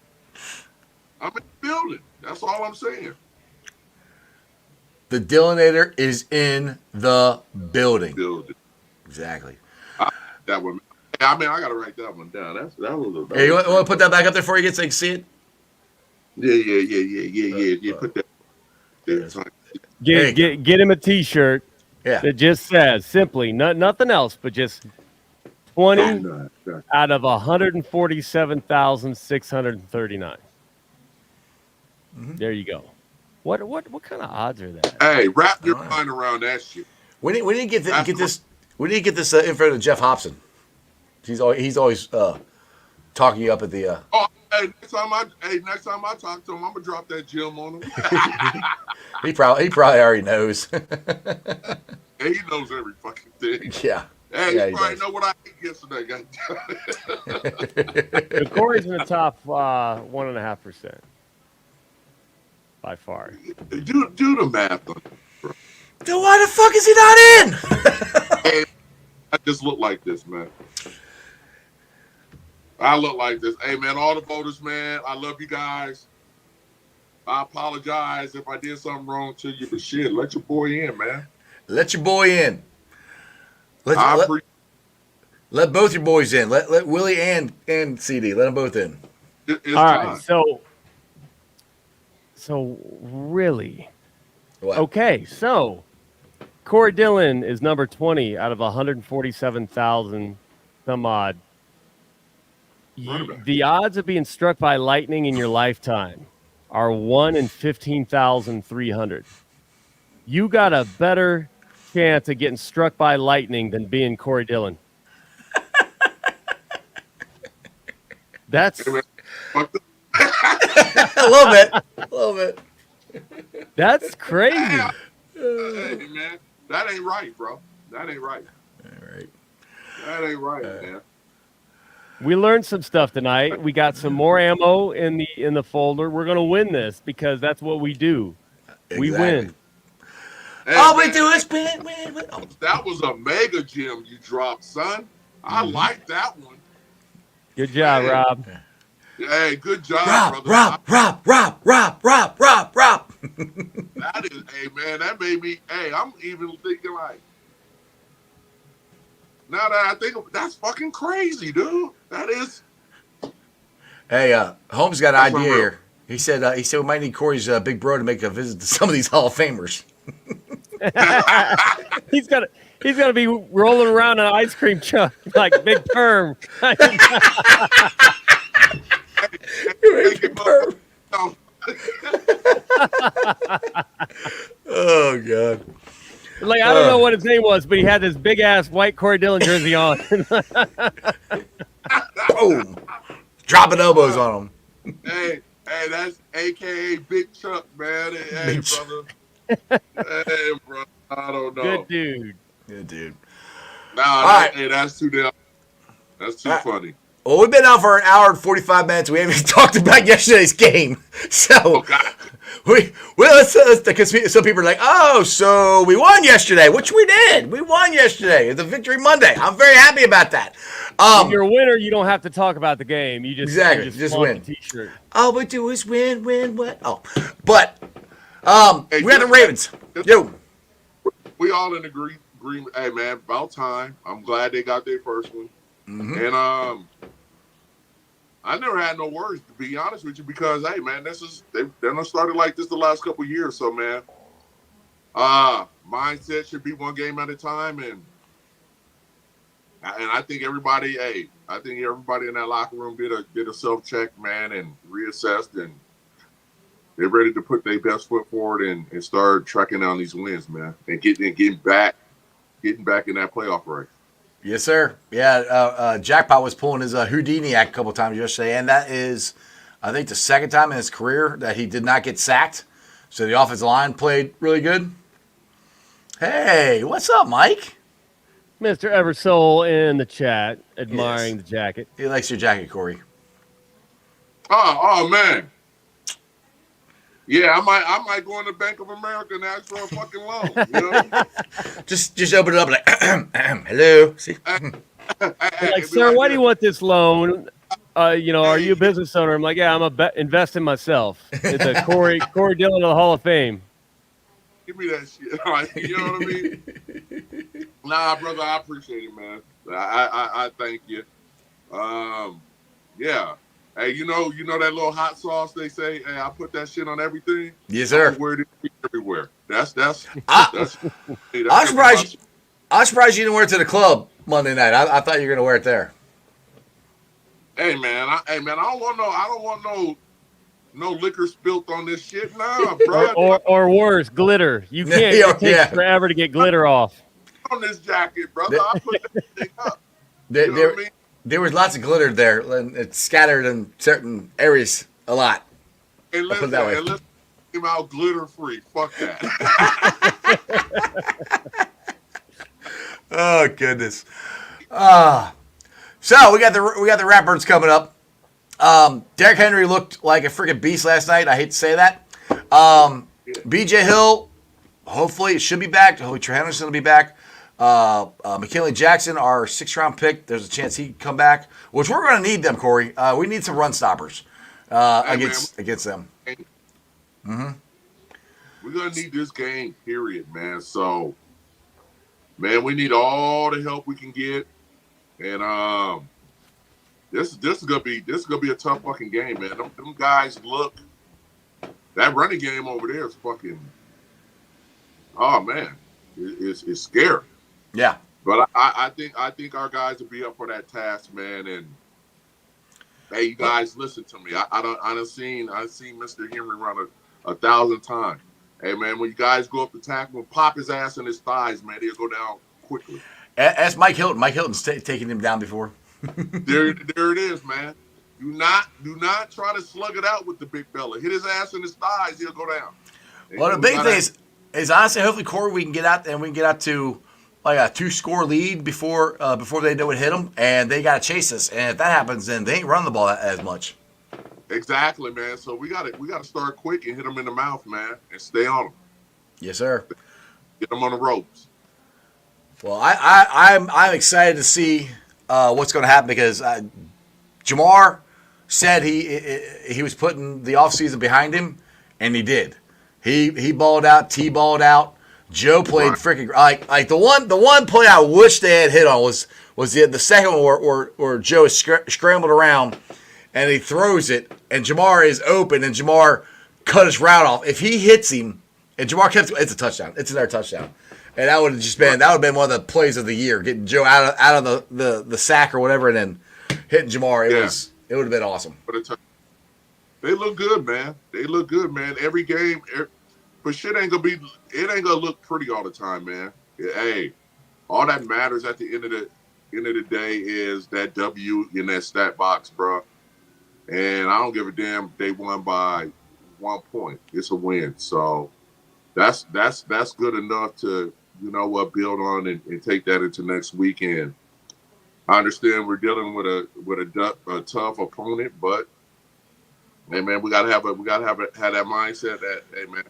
I'm in the building. That's all I'm saying. The Dillinator is in the building. Building. Exactly. That one. I mean, I gotta write that one down. That was. Hey, you want to put that back up there for you get so you can see it? Yeah. Put that. Yes. Get him a T-shirt Yeah. that just says simply nothing else, but just 20 out of 147,639. There you go. What kind of odds are that? Hey, wrap your mind around that shit. We need to get this. We need to get this info to Jeff Hobson. He's always talking you up at the. Oh, hey, next time I talk to him, I'm gonna drop that gem on him. He probably already knows. Hey, he knows every fucking thing. Yeah. Hey, Yeah, you probably know what I ate yesterday. The Corey's in the top 1.5% by far. Do the math on it, bro. Then why the fuck is he not in? Hey, I just look like this, man. I look like this. Hey, man, all the voters, man, I love you guys. I apologize if I did something wrong to you, but shit, let your boy in, man. Let your boy in. Let both your boys in. Let Willie and CD. Let them both in. It's All time. right, so really, What? okay. So Corey Dillon is number 20 out of 147,000 some odd. The odds of being struck by lightning in your lifetime are 1 in 15,300. You got a better chance of getting struck by lightning than being Corey Dillon. That's A little bit. That's crazy. Hey, man, that ain't right, bro. That ain't right. All right. That ain't right, man. We learned some stuff tonight. We got some more ammo in the folder. We're gonna win this because that's what we do. We win. Hey, All we man, do is win. Oh. that was a mega gem you dropped, son. I like that one. Good job, Man. Rob. Hey, good job, Rob. brother. That is, hey, man, that made me, hey, I'm even thinking like, now that I think of, that's fucking crazy, dude. That is. Hey, Holmes got an That's idea unreal. here. He said we might need Corey's big bro to make a visit to some of these Hall of Famers. He's got to be rolling around an ice cream truck like Big Perm. Big Perm. No. Oh God. Like I don't know what his name was, but he had this big ass white Corey Dillon jersey on. Boom. Dropping elbows on him. Hey, that's AKA Big Chuck, man. Hey, Big Chuck. brother. Hey, bro. I don't know. Good dude. Good dude. Nah, right. hey, that's too damn. That's too funny. Well, we've been out for an hour and 45 minutes. We haven't even talked about yesterday's game. So, Oh, God. let's because some people are like, oh, so we won yesterday, which we did. We won yesterday. It's a Victory Monday. I'm very happy about that. When you're a winner, you don't have to talk about the game. You just just flaunt win. the T-shirt. All we do is win. Oh, but Hey, we have the Ravens. Yo, We all in agreement. Hey, man, about time. I'm glad they got their first one. Mm-hmm. And I never had no worries, to be honest with you, because hey, man, they're not started like this the last couple of years. So, man, mindset should be one game at a time, and I think everybody, in that locker room did a self check, man, and reassessed, and they're ready to put their best foot forward and start tracking down these wins, man, and getting back in that playoff race. yes, sir. Yeah, Jackpot was pulling his Houdini act a couple times yesterday, and that is, I think, the second time in his career that he did not get sacked. So the offensive line played really good. Hey, what's up, Mike? Mr. Eversoul in the chat, admiring the jacket. He likes your jacket, Corey. Oh man. Yeah, I might go into Bank of America and ask for a fucking loan. You know? Just open it up like, hello. See? They're like, sir, why do you want this loan? Are you a business owner? I'm like, yeah, I'm invest in myself. It's a Corey Dillon of the Hall of Fame. Give me that shit. Like, you know what I mean? Nah, brother, I appreciate it, man. I thank you. Yeah. Hey, you know that little hot sauce they say? Hey, I put that shit on everything. Yes, sir. Where it is everywhere. That's I'm surprised. I'm surprised you didn't wear it to the club Monday night. I thought you were gonna wear it there. Hey man, I don't want no liquor spilt on this shit. Nah, bro. or worse, glitter. You can't. It takes forever to get glitter off. On this jacket, brother. I put that thing up. You know what I mean? There was lots of glitter there, and it's scattered in certain areas a lot. And let's came out glitter free. Fuck that. Oh goodness. So we got the Ratbirds coming up. Derrick Henry looked like a freaking beast last night. I hate to say that. BJ Hill, hopefully it should be back. Hopefully Trey Henderson will be back. McKinley Jackson, our 6th-round pick, there's a chance he can come back, which we're going to need them, Corey. We need some run stoppers against them. We're going to need this game, period, man. So, man, we need all the help we can get. And this is gonna be a tough fucking game, man. Them guys look, that running game over there is fucking, oh man, it's scary. Yeah. But I think our guys will be up for that task, man. And hey, you guys, listen to me. I've seen Mr. Henry run 1,000 times. Hey man, when you guys go up to tackle him, pop his ass in his thighs, man. He'll go down quickly. That's Mike Hilton. Mike Hilton's taken him down before. There it is, man. Do not try to slug it out with the big fella. Hit his ass in his thighs, he'll go down. Well, the big thing is honestly, hopefully, Corey, we can get out to like a 2-score lead before they know it hit them, and they got to chase us. And if that happens, then they ain't running the ball as much. Exactly, man. So we got to start quick and hit them in the mouth, man, and stay on them. Yes, sir. Get them on the ropes. Well, I'm excited to see what's going to happen because Jamar said he was putting the offseason behind him, and he did. He balled out, T-balled out. Joe played freaking like the one play I wish they had hit on was the second one where Joe scrambled around and he throws it and Jamar is open and Jamar cut his route off. If he hits him and Jamar it's a touchdown. It's another touchdown. And that would have been one of the plays of the year, getting Joe out of the sack or whatever and then hitting Jamar. It would have been awesome. They look good, man. Every game, but shit ain't gonna look pretty all the time, man. Hey, all that matters at the end of the day is that W in that stat box, bro. And I don't give a damn if they won by 1 point. It's a win. So that's good enough to, you know what, build on and take that into next weekend. I understand we're dealing with a tough opponent, but hey man, we gotta have that mindset that hey man,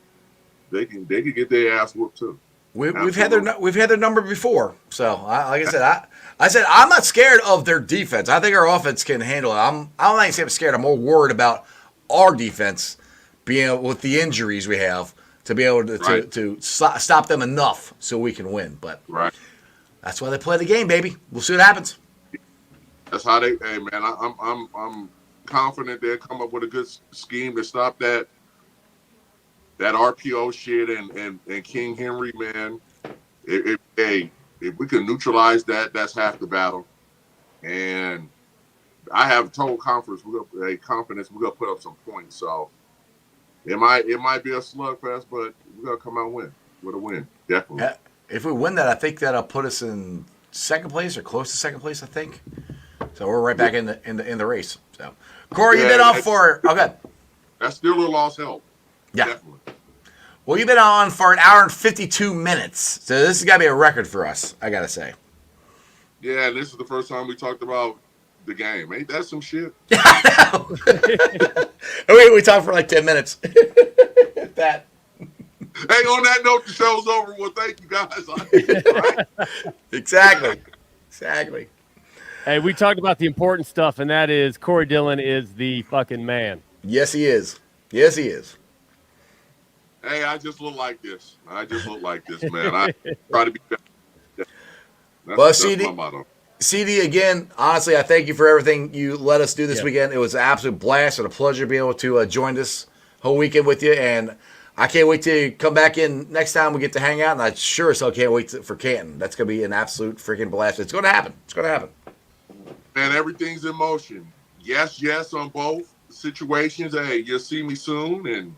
they can get their ass whooped too. We've had their number before. So like I said I'm not scared of their defense. I think our offense can handle it. I'm not saying I'm scared. I'm more worried about our defense being able, with the injuries we have, to be able to stop them enough so we can win. But that's why they play the game, baby. We'll see what happens. That's how they. Hey man, I'm confident they'll come up with a good scheme to stop that RPO shit and King Henry, man. If we can neutralize that, that's half the battle. And I have total confidence we're gonna put up some points. So it might be a slugfest, but we're gonna come out and win with a win, definitely. If we win that, I think that'll put us in second place or close to second place, I think. So we're right back in the race. So Corey, you've been on for That's still a lost help. Yeah. Definitely. Well, you've been on for an hour and 52 minutes. So this has got to be a record for us, I got to say. Yeah, and this is the first time we talked about the game. Ain't that some shit? I know. We talked for like 10 minutes. that. Hey, on that note, the show's over. Well, thank you guys. Exactly. Hey, we talked about the important stuff, and that is Corey Dillon is the fucking man. Yes, he is. Hey, I just look like this. Man. I try to be better. That's my motto. CD, again, honestly, I thank you for everything you let us do this Yeah. weekend. It was an absolute blast and a pleasure being able to join this whole weekend with you. And I can't wait to come back in next time we get to hang out. And I sure as hell can't wait for Canton. That's going to be an absolute freaking blast. It's going to happen. Man, everything's in motion. Yes on both situations. Hey, you'll see me soon. And,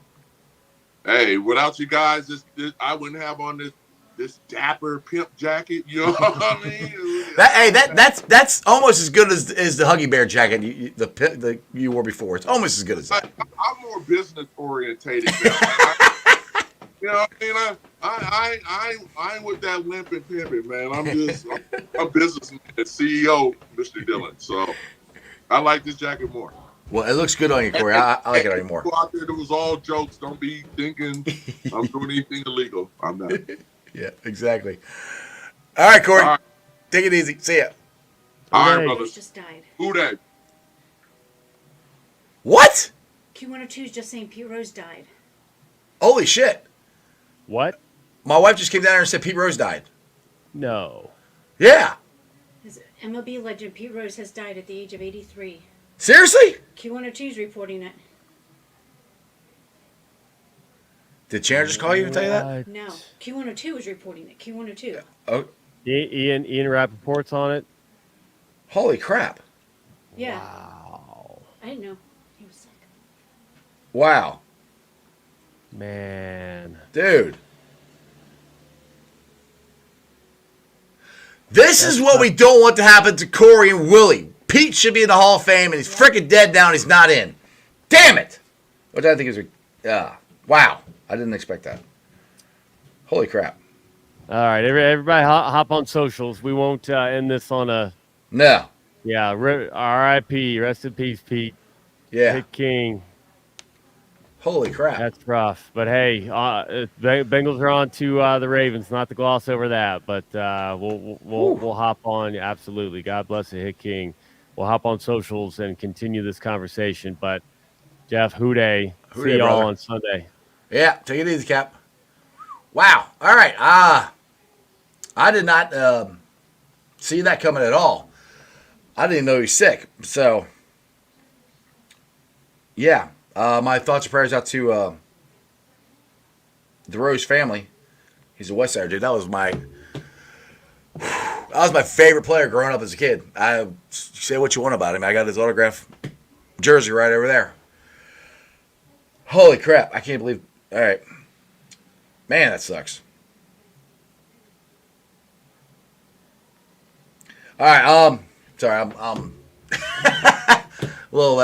hey, without you guys, this I wouldn't have on this dapper pimp jacket. You know what I mean? That's almost as good as the Huggy Bear jacket you wore before. It's almost as good as that. I'm more business orientated now. You know what I mean? I ain't with that limp and pimping, man. I'm businessman, CEO, Mr. Dillon. So I like this jacket more. Well, it looks good on you, Corey. I like it on you more. People out there, it was all jokes. Don't be thinking I'm doing anything illegal. I'm not. Yeah, exactly. All right, Corey. All right. Take it easy. See ya. All right, Hey. brothers. Just died. Who that? What? Q102 is just saying Pete Rose died. Holy shit. What? My wife just came down here and said Pete Rose died. No. Yeah. His MLB legend Pete Rose has died at the age of 83. Seriously? Q102 is reporting it. Did Chandler just call you and tell you that? What? No, Q102 is reporting it. Q102. Oh, Ian Rappaport's on it. holy crap. Yeah, Wow. I didn't know he was sick. Wow. Man. Dude. This is what we don't want to happen to Corey and Willie. Pete should be in the Hall of Fame, and he's freaking dead now, and he's not in. Damn it! Which I think is... wow. I didn't expect that. Holy crap. All right, everybody hop on socials. We won't end this on a... No. Yeah, R.I.P. Rest in peace, Pete. Yeah. Hit King. Holy crap. That's rough. But hey, Bengals are on to the Ravens. Not to gloss over that, but we'll hop on. Absolutely. God bless the Hit King. We'll hop on socials and continue this conversation. But Jeff, Houday. See y'all brother. on Sunday. Yeah, take it easy, Cap. Wow. All right. I did not see that coming at all. I didn't even know he was sick. So, yeah. My thoughts and prayers out to the Rose family. He's a West Sider, dude. That was my favorite player growing up as a kid. I say what you want about him. I got his autograph jersey right over there. Holy crap. I can't believe. All right. Man, that sucks. All right. Sorry, I'm a little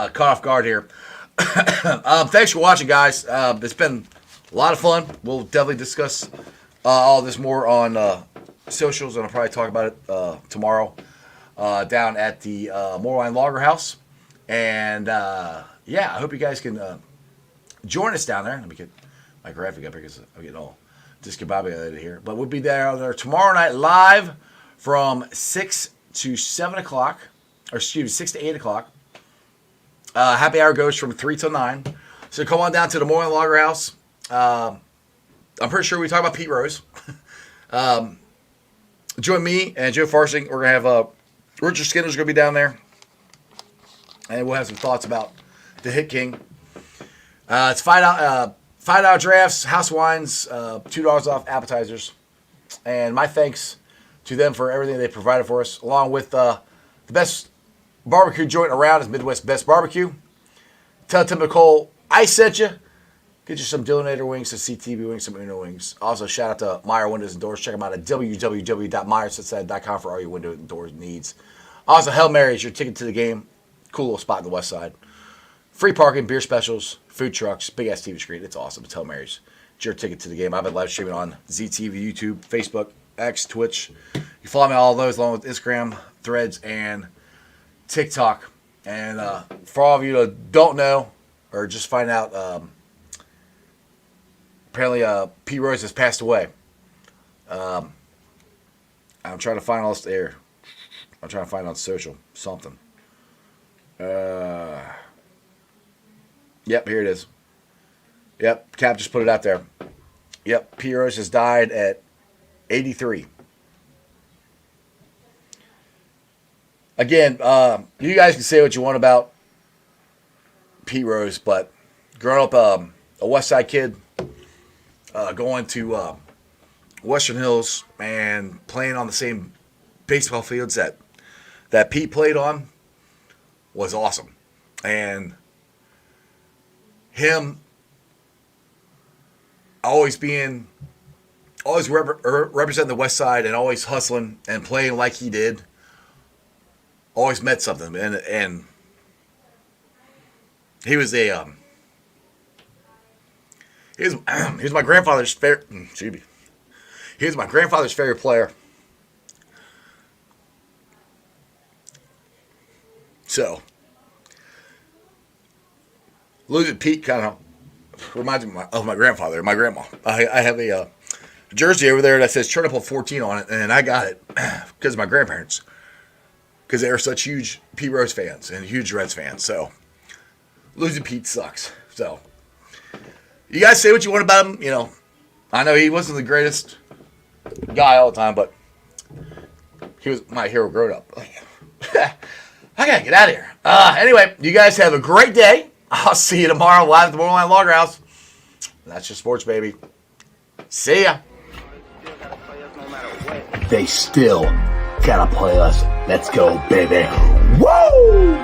caught off guard here. Thanks for watching, guys. It's been a lot of fun. We'll definitely discuss all this more on socials, and I'll probably talk about it tomorrow down at the Moorline Lager House. And yeah, I hope you guys can join us down there. Let me get my graphic up here because I'm getting all discombobulated here. But we'll be there tomorrow night live from 6 to 7 o'clock, or excuse me, 6 to 8 o'clock. Happy hour goes from 3 till 9. So come on down to the Moorline Lager House. I'm pretty sure we talk about Pete Rose. Join me and Joe Farsing. We're going to have Richard Skinner's going to be down there. And we'll have some thoughts about the Hit King. It's $5 drafts, house wines, $2 off appetizers. And my thanks to them for everything they provided for us, along with the best barbecue joint around is Midwest Best Barbecue. Tell Tim McCole I sent you. Get you some Dillinator wings, some CTB wings, some Uno wings. Also, shout out to Meyer Windows and Doors. Check them out at www.myersouthside.com for all your window and doors needs. Also, Hail Mary is your ticket to the game. Cool little spot in the west side. Free parking, beer specials, food trucks, big ass TV screen. It's awesome. It's Hail Mary's. It's your ticket to the game. I've been live streaming on ZTV, YouTube, Facebook, X, Twitch. You follow me on all those, along with Instagram, Threads, and TikTok. And for all of you that don't know or just find out apparently Pete Rose has passed away. I'm trying to find all this there. I'm trying to find on social something. Yep, here it is. Yep, Cap just put it out there. Yep, Pete Rose has died at 83. Again, you guys can say what you want about Pete Rose, but growing up a West Side kid, going to Western Hills and playing on the same baseball fields that Pete played on was awesome. And him always representing the West Side and always hustling and playing like he did, always meant something. And he was he was my grandfather's favorite. Excuse me. He was my grandfather's favorite player. So losing Pete kind of reminds me of my grandfather and my grandma. I have a jersey over there that says "Turn Up on 14" on it, and I got it because of my grandparents, because they were such huge Pete Rose fans and huge Reds fans. So losing Pete sucks. So you guys say what you want about him. You know, I know he wasn't the greatest guy all the time, but he was my hero growing up. I gotta get out of here. Anyway, you guys have a great day. I'll see you tomorrow live at the Borderline Logger House. That's your sports, baby. See ya. They still gotta play us. Let's go, baby. Woo!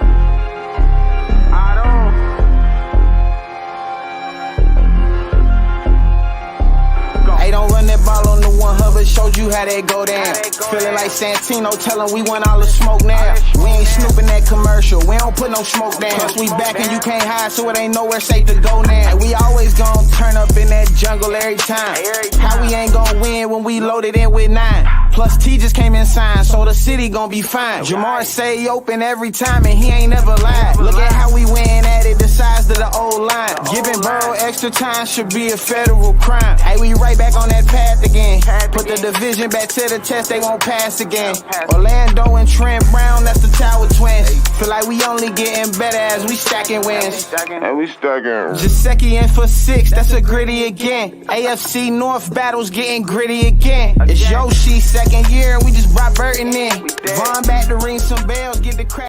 Hey, don't run that ball on the one Hubbard, showed you how that go down. Feeling like Santino, tell him we want all the smoke now. We ain't snooping that commercial, we don't put no smoke down. Plus we back and you can't hide, so it ain't nowhere safe to go now. We always gon' turn up in that jungle every time. How we ain't gon' win when we loaded in with 9? Plus T just came in signed, so the city gon' be fine. Jamar say he open every time and he ain't never lied. Look at how we win at it, the size of the old line. Giving Burrow extra time should be a federal crime. Hey, we right back on that path again. Put the division back to the test, they won't pass again. Orlando and Trent Brown, that's the Tower Twins. Feel like we only getting better as we stacking wins. Jaceki in for 6, that's a gritty again. AFC North battles getting gritty again. It's Yoshi second year, we just brought Burton in. Vaughn back to ring some bells, get the crack.